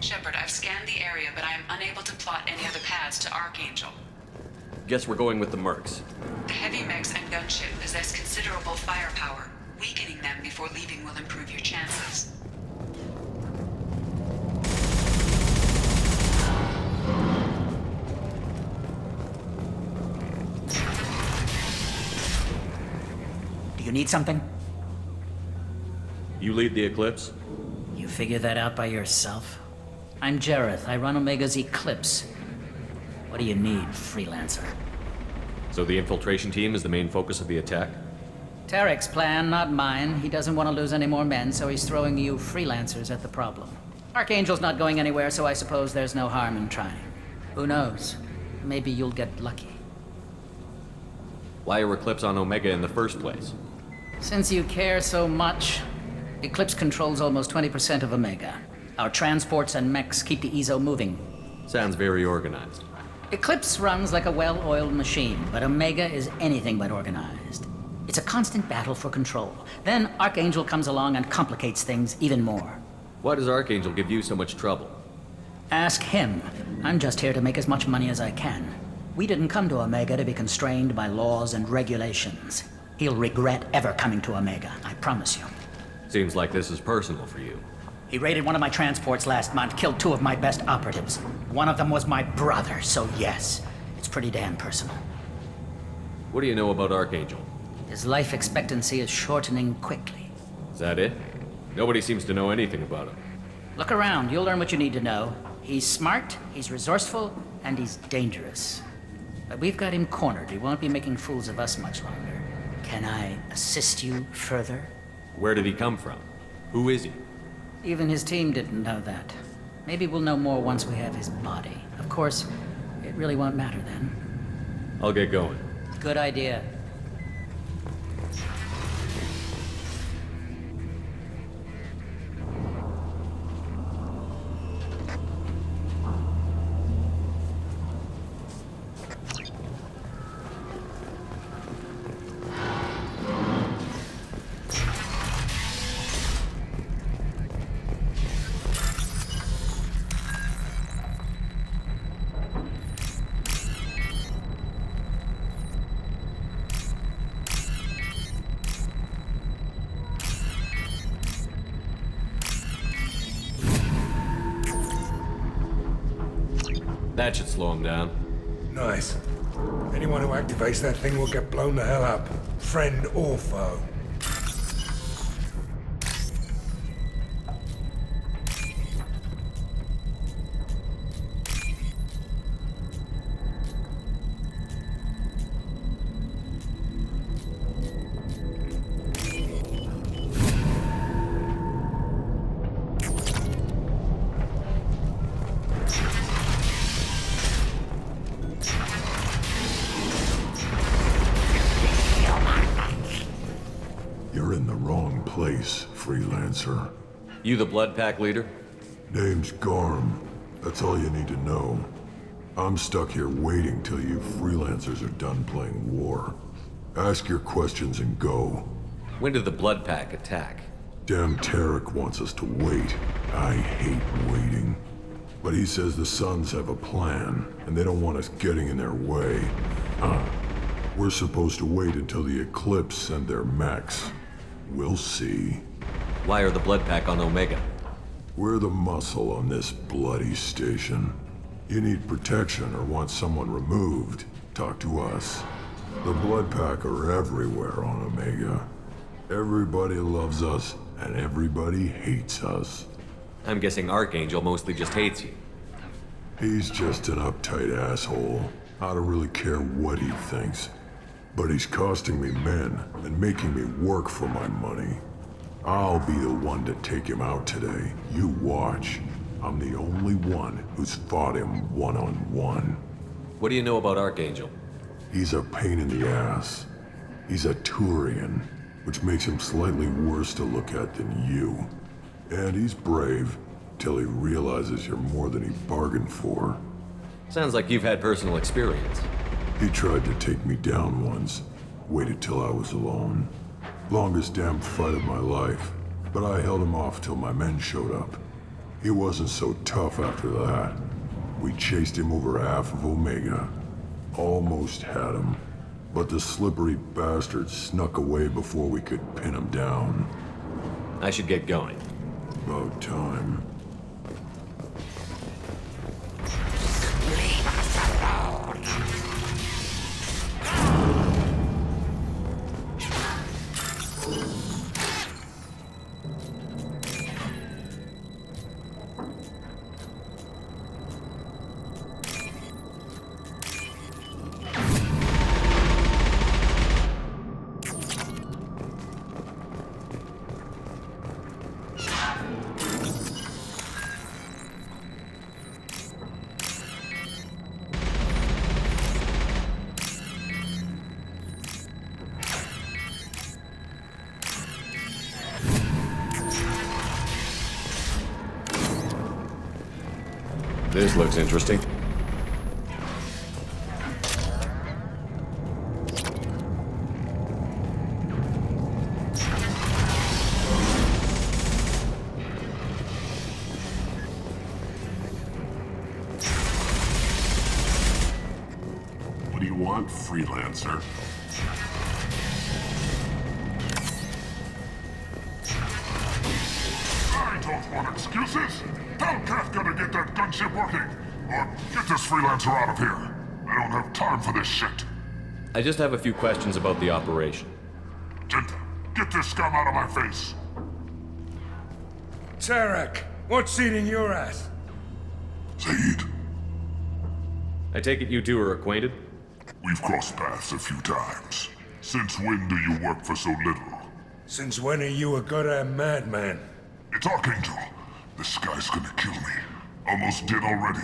Shepard, I've scanned the area, but I am unable to plot any other paths to Archangel. Guess we're going with the Mercs. The heavy mechs and gunship possess considerable firepower. Weakening them before leaving will improve your chances. Do you need something? You lead the Eclipse? You figure that out by yourself? I'm Jareth. I run Omega's Eclipse. What do you need, freelancer? So the infiltration team is the main focus of the attack? Tarek's plan, not mine. He doesn't want to lose any more men, so he's throwing you freelancers at the problem. Archangel's not going anywhere, so I suppose there's no harm in trying. Who knows? Maybe you'll get lucky. Why are Eclipse on Omega in the first place? Since you care so much, Eclipse controls almost 20% of Omega. Our transports and mechs keep the EZO moving. Sounds very organized. Eclipse runs like a well-oiled machine, but Omega is anything but organized. It's a constant battle for control. Then Archangel comes along and complicates things even more. Why does Archangel give you so much trouble? Ask him. I'm just here to make as much money as I can. We didn't come to Omega to be constrained by laws and regulations. He'll regret ever coming to Omega, I promise you. Seems like this is personal for you. He raided one of my transports last month, killed 2 of my best operatives. One of them was my brother, so yes, it's pretty damn personal. What do you know about Archangel? His life expectancy is shortening quickly. Is that it? Nobody seems to know anything about him. Look around, you'll learn what you need to know. He's smart, he's resourceful, and he's dangerous. But we've got him cornered. He won't be making fools of us much longer. Can I assist you further? Where did he come from? Who is he? Even his team didn't know that. Maybe we'll know more once we have his body. Of course, it really won't matter then. I'll get going. Good idea. That should slow him down. Nice. Anyone who activates that thing will get blown the hell up. Friend or foe. You're in the wrong place, freelancer. You the Blood Pack leader? Name's Garm. That's all you need to know. I'm stuck here waiting till you freelancers are done playing war. Ask your questions and go. When did the Blood Pack attack? Damn Tarek wants us to wait. I hate waiting. But he says the Suns have a plan, and they don't want us getting in their way. We're supposed to wait until the Eclipse send their mechs. We'll see. Why are the Blood Pack on Omega? We're the muscle on this bloody station. You need protection or want someone removed, talk to us. The Blood Pack are everywhere on Omega. Everybody loves us, and everybody hates us. I'm guessing Archangel mostly just hates you. He's just an uptight asshole. I don't really care what he thinks. But he's costing me men and making me work for my money. I'll be the one to take him out today. You watch. I'm the only one who's fought him one-on-one. What do you know about Archangel? He's a pain in the ass. He's a Turian, which makes him slightly worse to look at than you. And he's brave, till he realizes you're more than he bargained for. Sounds like you've had personal experience. He tried to take me down once. Waited till I was alone. Longest damn fight of my life. But I held him off till my men showed up. He wasn't so tough after that. We chased him over half of Omega. Almost had him. But the slippery bastard snuck away before we could pin him down. I should get going. About time. Leave us alone! This looks interesting. What do you want, freelancer? I don't want excuses. Tell Kafka to get that gunship working. Or get this freelancer out of here. I don't have time for this shit. I just have a few questions about the operation. Genta, get this scum out of my face. Tarek, what's eating your ass? Zaid, I take it you two are acquainted? we've crossed paths a few times. Since when do you work for so little? Since when are you a goddamn madman? It's Archangel. This guy's gonna kill me. Almost did already.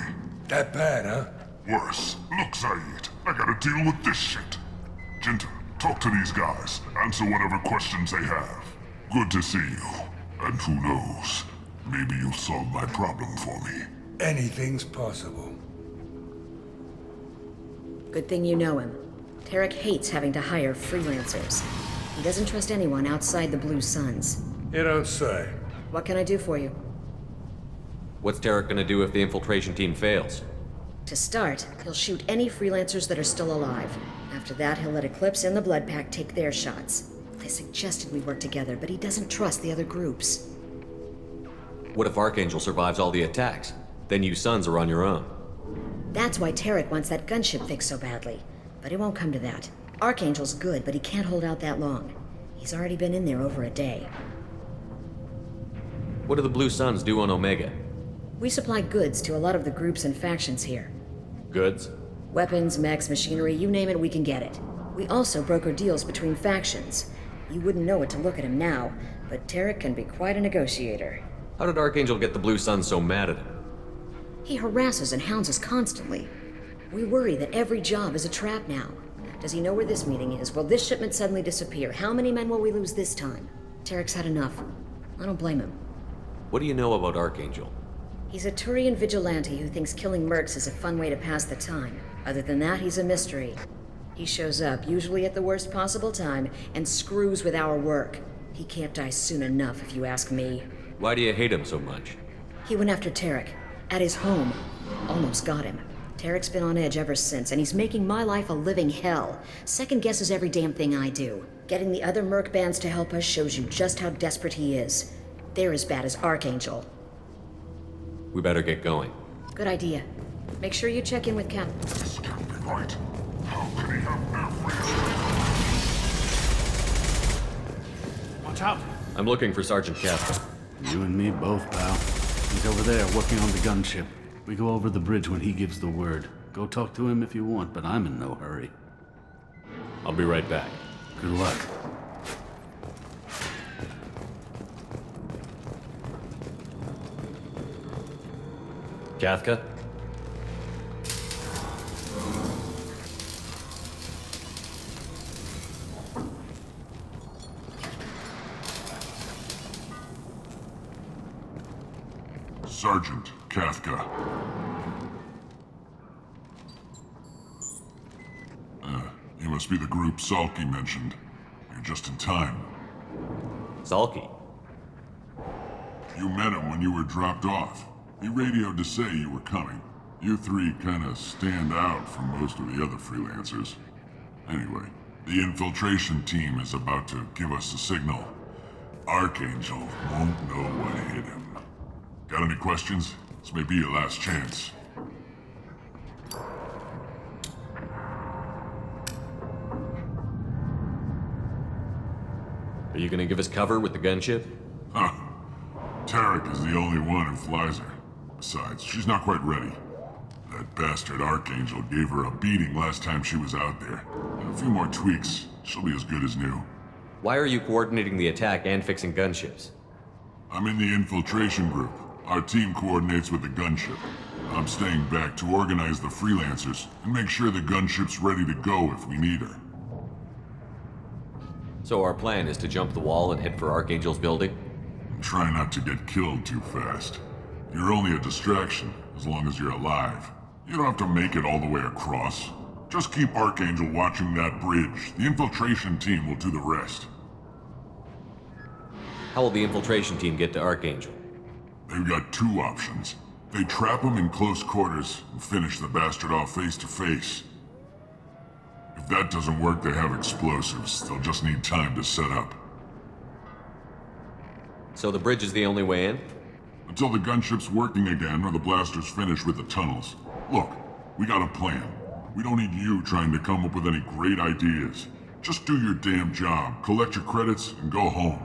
That bad, huh? Worse. Look, Saeed, I gotta deal with this shit. Jinta, talk to these guys. Answer whatever questions they have. Good to see you. And who knows, maybe you'll solve my problem for me. Anything's possible. Good thing you know him. Tarek hates having to hire freelancers. He doesn't trust anyone outside the Blue Suns. You don't say. What can I do for you? What's Tarek gonna do if the infiltration team fails? To start, he'll shoot any freelancers that are still alive. After that, he'll let Eclipse and the Blood Pack take their shots. I suggested we work together, but he doesn't trust the other groups. What if Archangel survives all the attacks? Then you Sons are on your own. That's why Tarek wants that gunship fixed so badly. But it won't come to that. Archangel's good, but he can't hold out that long. He's already been in there over a day. What do the Blue Suns do on Omega? We supply goods to a lot of the groups and factions here. Goods? Weapons, mechs, machinery, you name it, we can get it. We also broker deals between factions. You wouldn't know it to look at him now, but Tarek can be quite a negotiator. How did Archangel get the Blue Suns so mad at him? He harasses and hounds us constantly. We worry that every job is a trap now. Does he know where this meeting is? Will this shipment suddenly disappear? How many men will we lose this time? Tarek's had enough. I don't blame him. What do you know about Archangel? He's a Turian vigilante who thinks killing mercs is a fun way to pass the time. Other than that, he's a mystery. He shows up, usually at the worst possible time, and screws with our work. He can't die soon enough, if you ask me. Why do you hate him so much? He went after Tarek. At his home. Almost got him. Tarek's been on edge ever since, and he's making my life a living hell. Second guesses every damn thing I do. Getting the other merc bands to help us shows you just how desperate he is. They're as bad as Archangel. We better get going. Good idea. Make sure you check in with Cap. This can't be right. How can he have every... Watch out! I'm looking for Sergeant Kafka. You and me both, pal. He's over there working on the gunship. We go over the bridge when he gives the word. Go talk to him if you want, but I'm in no hurry. I'll be right back. Good luck. Kafka? Sergeant Kafka. You must be the group Salky mentioned. You're just in time. Salky? You met him when you were dropped off. He radioed to say you were coming. You three kinda stand out from most of the other freelancers. Anyway, the infiltration team is about to give us a signal. Archangel won't know what hit him. Got any questions? This may be your last chance. Are you gonna give us cover with the gunship? Huh. Tarek is the only one who flies her. Besides, she's not quite ready. That bastard Archangel gave her a beating last time she was out there. In a few more tweaks, she'll be as good as new. Why are you coordinating the attack and fixing gunships? I'm in the infiltration group. Our team coordinates with the gunship. I'm staying back to organize the freelancers and make sure the gunship's ready to go if we need her. So our plan is to jump the wall and head for Archangel's building? And try not to get killed too fast. You're only a distraction, as long as you're alive. You don't have to make it all the way across. Just keep Archangel watching that bridge. The infiltration team will do the rest. How will the infiltration team get to Archangel? They've got two options. They trap him in close quarters and finish the bastard off face to face. If that doesn't work, they have explosives. They'll just need time to set up. So the bridge is the only way in? Until the gunship's working again or the blasters finish with the tunnels. Look, we got a plan. We don't need you trying to come up with any great ideas. Just do your damn job, collect your credits, and go home.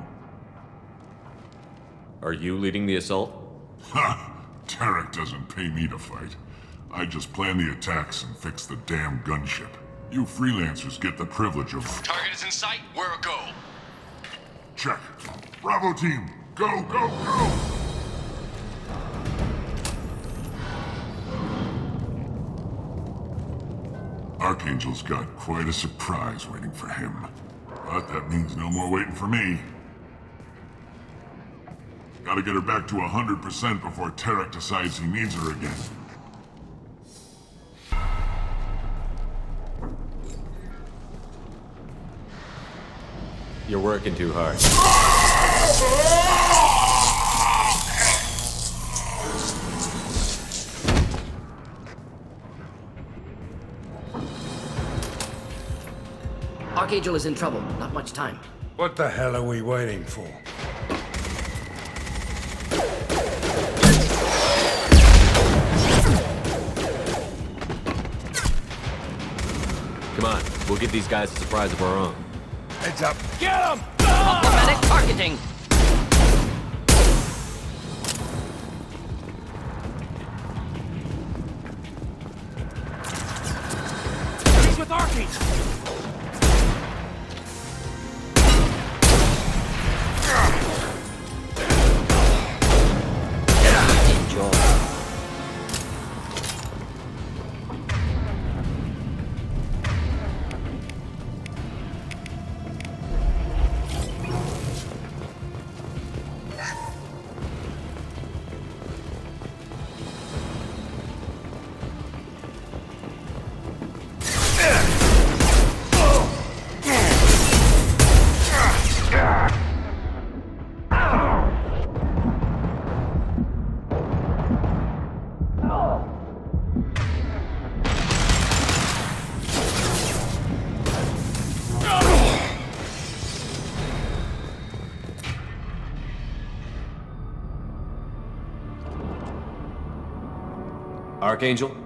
Are you leading the assault? Ha! Tarek doesn't pay me to fight. I just plan the attacks and fix the damn gunship. You freelancers get the privilege of... Target is in sight. Where a go? Check. Bravo team, Go, go, go! Archangel's got quite a surprise waiting for him. But that means no more waiting for me. Gotta get her back to 100% before Tarek decides he needs her again. You're working too hard. Archangel is in trouble. Not much time. What the hell are we waiting for? Come on, we'll give these guys a surprise of our own. Heads up. Get him! Problematic targeting. He's with Archangel! Enjoy. Archangel?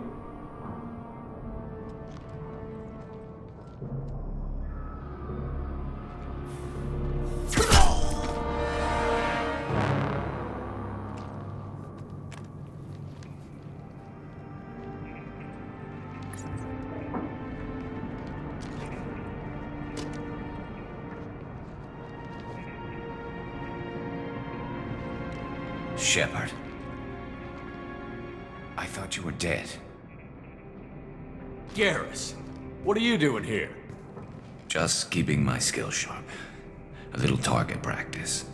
Shepard. I thought you were dead. Garrus, what are you doing here? Just keeping my skills sharp. A little target practice.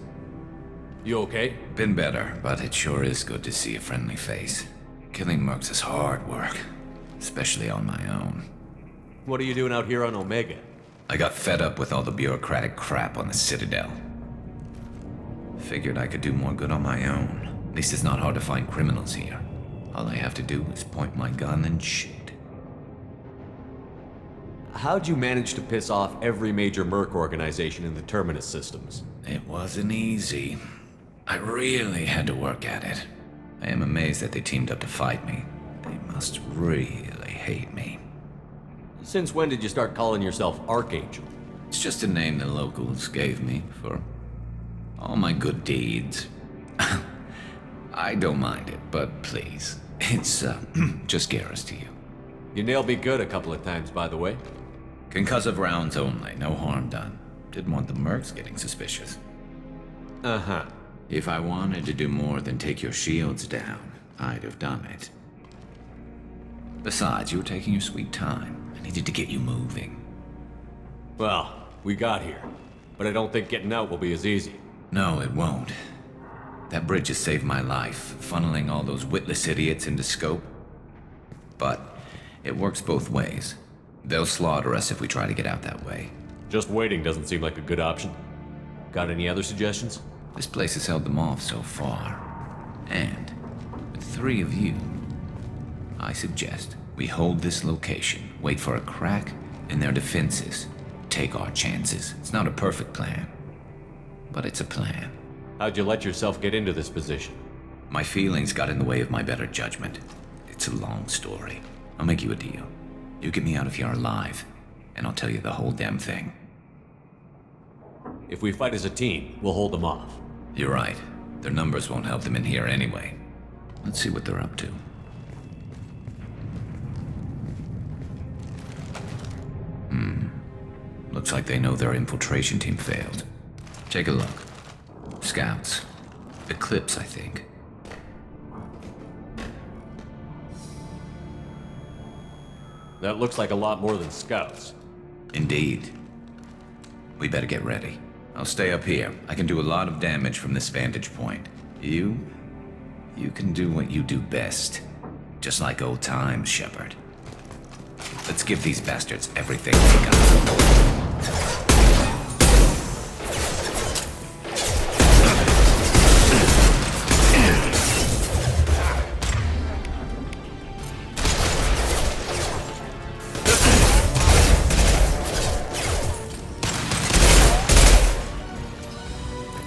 You okay? Been better, but it sure is good to see a friendly face. Killing mercs is hard work, especially on my own. What are you doing out here on Omega? I got fed up with all the bureaucratic crap on the Citadel. Figured I could do more good on my own. At least it's not hard to find criminals here. All I have to do is point my gun and shoot. How'd you manage to piss off every major merc organization in the Terminus systems? It wasn't easy. I really had to work at it. I am amazed that they teamed up to fight me. They must really hate me. Since when did you start calling yourself Archangel? It's just a name the locals gave me for all my good deeds. I don't mind it, but please, it's just Garrus to you. You nailed me good a couple of times, by the way. Concussive rounds only, no harm done. Didn't want the mercs getting suspicious. Uh-huh. If I wanted to do more than take your shields down, I'd have done it. Besides, you were taking your sweet time. I needed to get you moving. Well, we got here. But I don't think getting out will be as easy. No, it won't. That bridge has saved my life, funneling all those witless idiots into scope. But it works both ways. They'll slaughter us if we try to get out that way. Just waiting doesn't seem like a good option. Got any other suggestions? This place has held them off so far. And with 3 of you, I suggest we hold this location, wait for a crack in their defenses, take our chances. It's not a perfect plan, but it's a plan. How'd you let yourself get into this position? My feelings got in the way of my better judgment. It's a long story. I'll make you a deal. You get me out of here alive, and I'll tell you the whole damn thing. If we fight as a team, we'll hold them off. You're right. Their numbers won't help them in here anyway. Let's see what they're up to. Looks like they know their infiltration team failed. Take a look. Scouts. Eclipse, I think. That looks like a lot more than scouts. Indeed. We better get ready. I'll stay up here. I can do a lot of damage from this vantage point. You can do what you do best. Just like old times, Shepard. Let's give these bastards everything they got.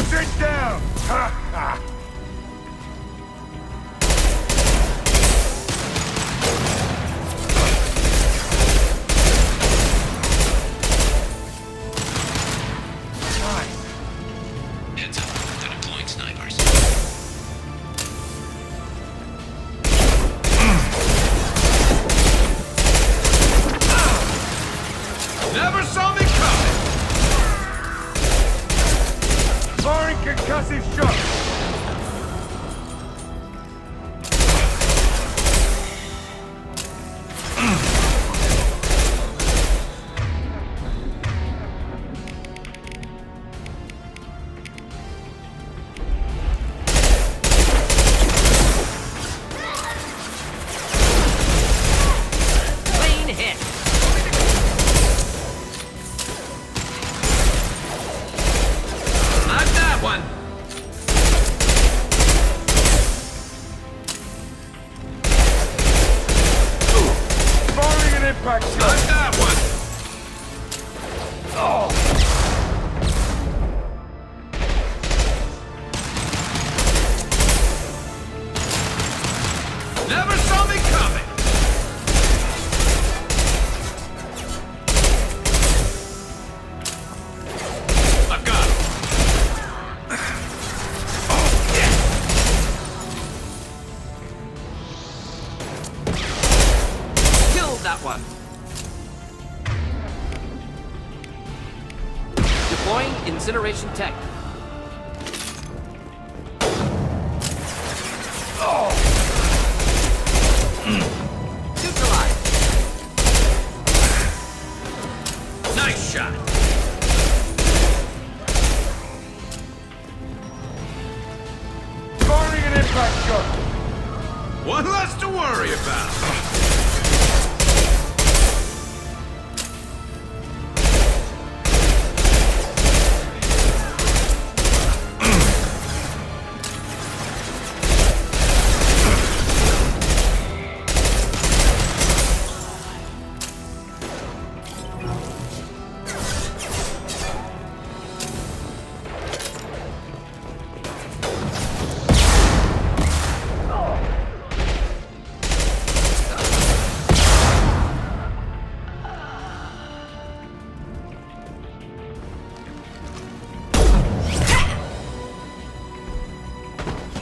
Sit down! Ha ha! Heads up, they're deploying snipers. Never saw me coming! Firing concussive shots! Clean hit. Not that one. Firing an impact shot! Not that one. Oh! Never saw me coming. I've got him. Killed that one. Deploying incineration tech. Neutralized. Nice shot. Firing an impact shot! One less to worry about.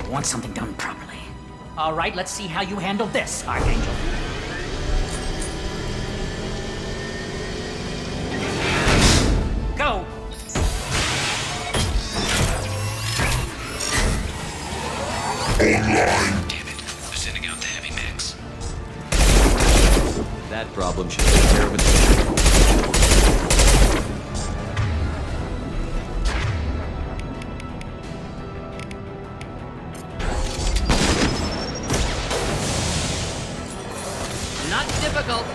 Want something done properly. All right, let's see how you handle this, Archangel. Go! Damn it. They're sending out the heavy mix. That problem should take care of itself. Not difficult.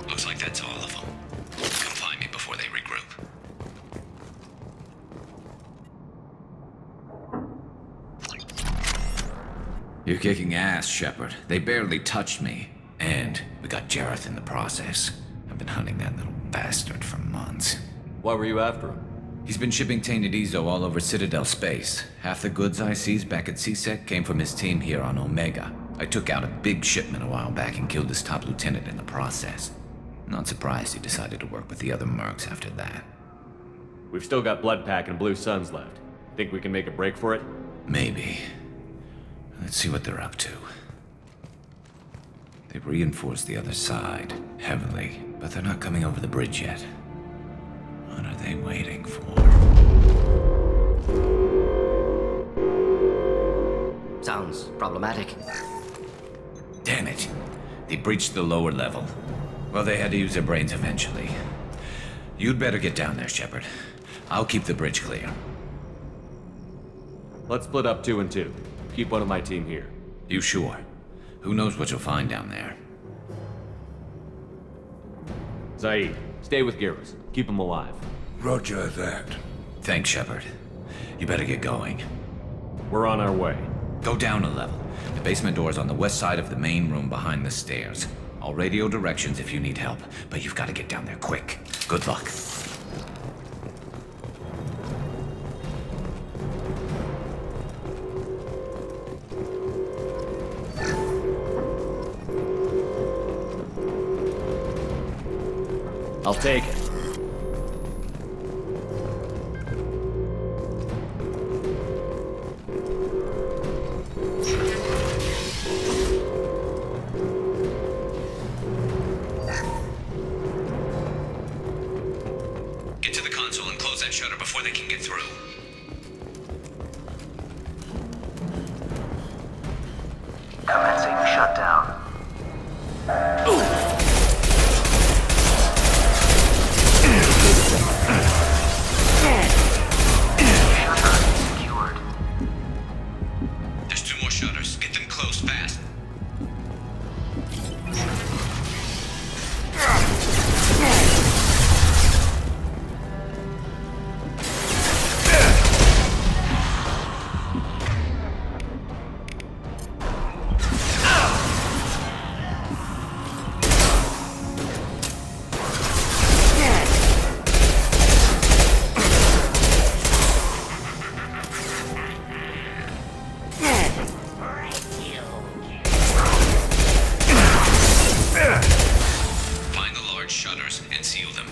Looks like that's all of them. Come find me before they regroup. You're kicking ass, Shepard. They barely touched me. And we got Jareth in the process. I've been hunting that little bastard for months. Why were you after him? He's been shipping tainted Ezo all over Citadel space. Half the goods I seized back at CSEC came from his team here on Omega. I took out a big shipment a while back and killed his top lieutenant in the process. Not surprised he decided to work with the other mercs after that. We've still got Bloodpack and Blue Suns left. Think we can make a break for it? Maybe. Let's see what they're up to. They've reinforced the other side, heavily, but they're not coming over the bridge yet. What are they waiting for? Sounds problematic. Damn it. They breached the lower level. Well, they had to use their brains eventually. You'd better get down there, Shepard. I'll keep the bridge clear. Let's split up 2 and 2. Keep one of my team here. You sure? Who knows what you'll find down there? Zaid, stay with Garrus. Keep him alive. Roger that. Thanks, Shepard. You better get going. We're on our way. Go down a level. The basement door's on the west side of the main room behind the stairs. I'll radio directions if you need help, but you've got to get down there quick. Good luck. I'll take it. Get to the console and close that shutter before they can get through. Commencing shutdown. There's 2 more shutters. Get them closed fast. Find the large shutters and seal them.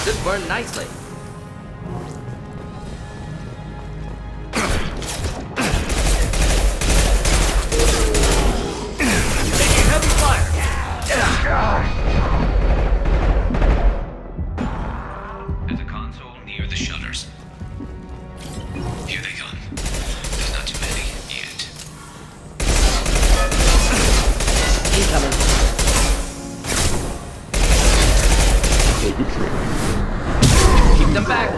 This burned nicely. Taking heavy fire. There's a console near the shutters. Here they come. There's not too many yet. Incoming. Keep them back.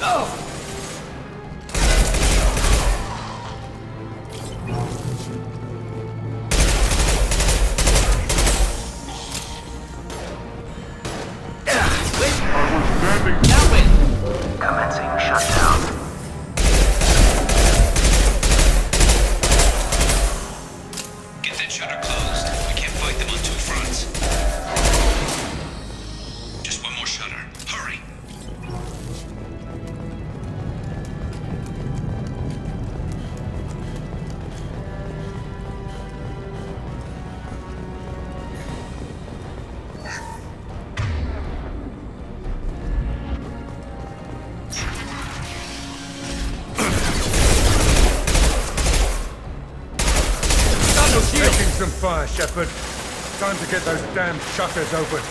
Oh! Commencing shutdown. Get that shutter closed. We can't fight them on 2 fronts. Just 1 more shutter. Hurry. Taking some fire, Shepard. Time to get those damn shutters open.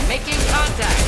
Making contact.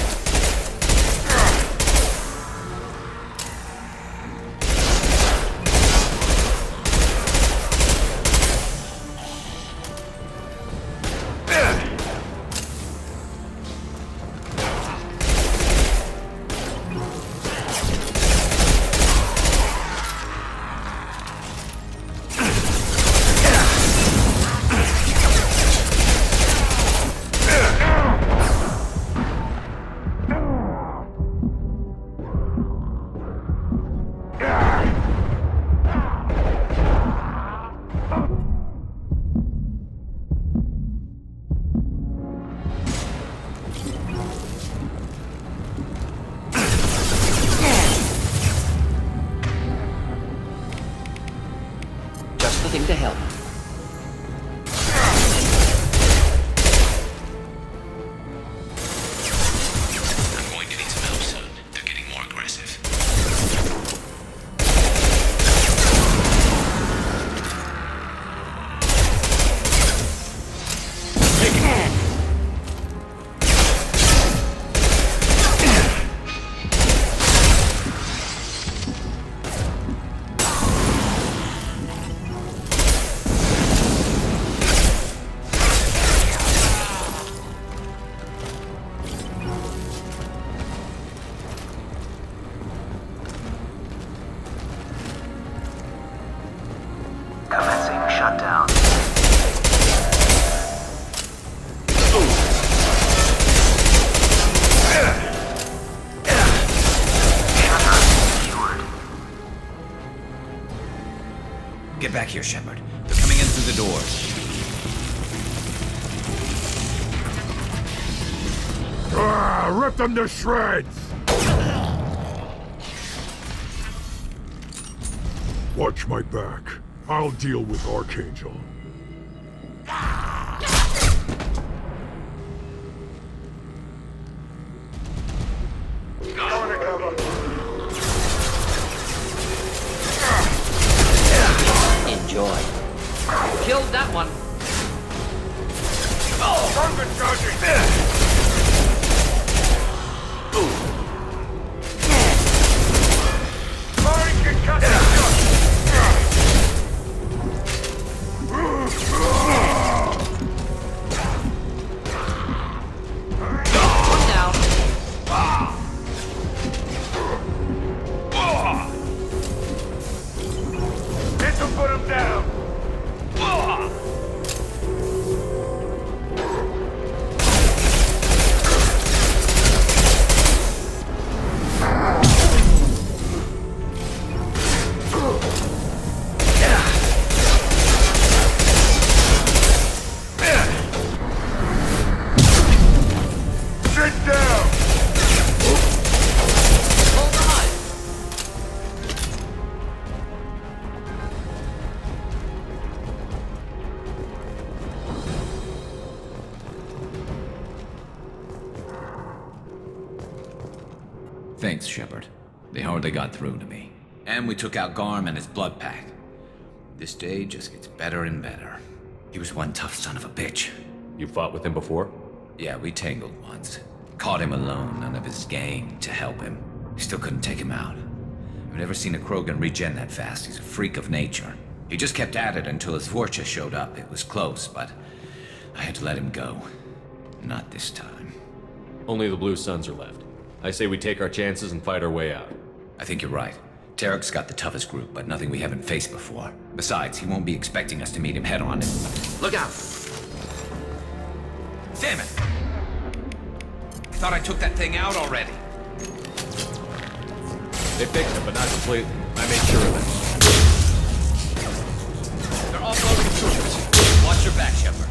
Get back here, Shepard. They're coming in through the doors. Rip them to shreds! Watch my back. I'll deal with Archangel. Enjoy. Killed that one. Target charging! Thanks, Shepard. They hardly got through to me. And we took out Garm and his blood pack. This day just gets better and better. He was one tough son of a bitch. You fought with him before? Yeah, we tangled once. Caught him alone, none of his gang to help him. Still couldn't take him out. I've never seen a Krogan regen that fast. He's a freak of nature. He just kept at it until his Vorcha showed up. It was close, but I had to let him go. Not this time. Only the Blue Suns are left. I say we take our chances and fight our way out. I think you're right. Tarek's got the toughest group, but nothing we haven't faced before. Besides, he won't be expecting us to meet him head-on. Look out! Damn it! I thought I took that thing out already. They fixed it, but not completely. I made sure of it. They're offloading troops. Watch your back, Shepard.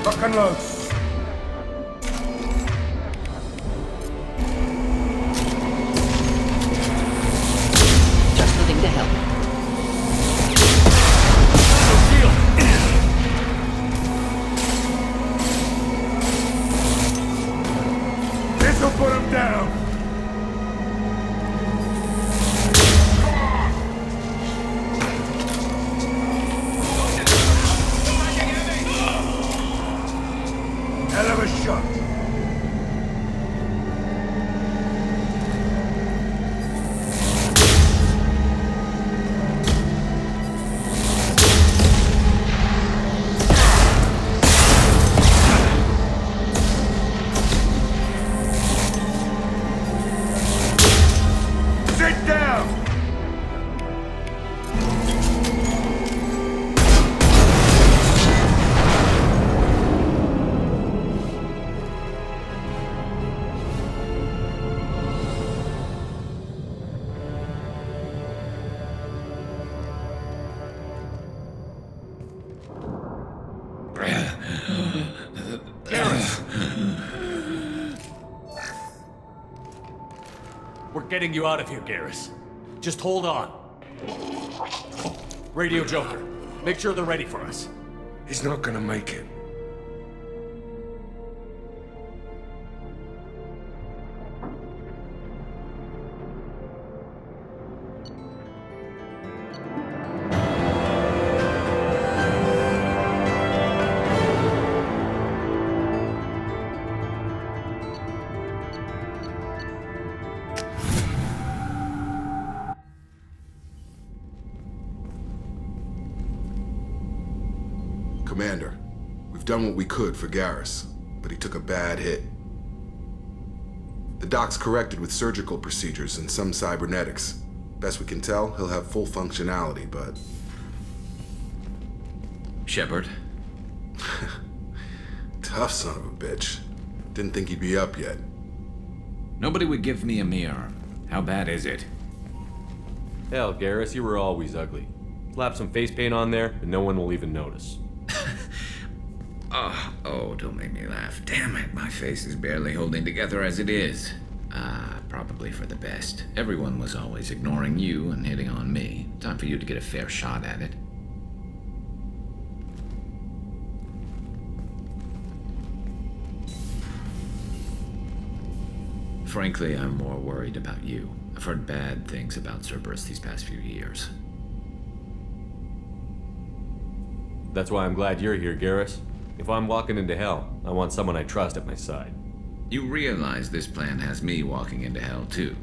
Lock and load. Just moving to help. This'll put him down. We're getting you out of here, Garrus. Just hold on. Radio Joker, make sure they're ready for us. He's not gonna make it. Commander, we've done what we could for Garrus, but he took a bad hit. The doc's corrected with surgical procedures and some cybernetics. Best we can tell, he'll have full functionality, but... Shepard? Tough son of a bitch. Didn't think he'd be up yet. Nobody would give me a mirror. How bad is it? Hell, Garrus, you were always ugly. Slap some face paint on there, and no one will even notice. Oh, don't make me laugh. Damn it, my face is barely holding together as it is. Probably for the best. Everyone was always ignoring you and hitting on me. Time for you to get a fair shot at it. Frankly, I'm more worried about you. I've heard bad things about Cerberus these past few years. That's why I'm glad you're here, Garrus. If I'm walking into hell, I want someone I trust at my side. You realize this plan has me walking into hell, too.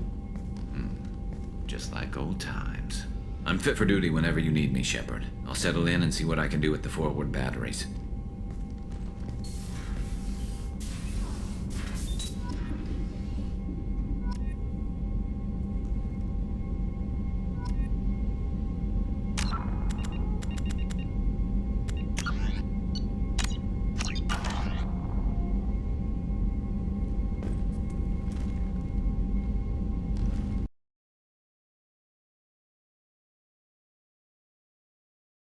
Just like old times. I'm fit for duty whenever you need me, Shepard. I'll settle in and see what I can do with the forward batteries.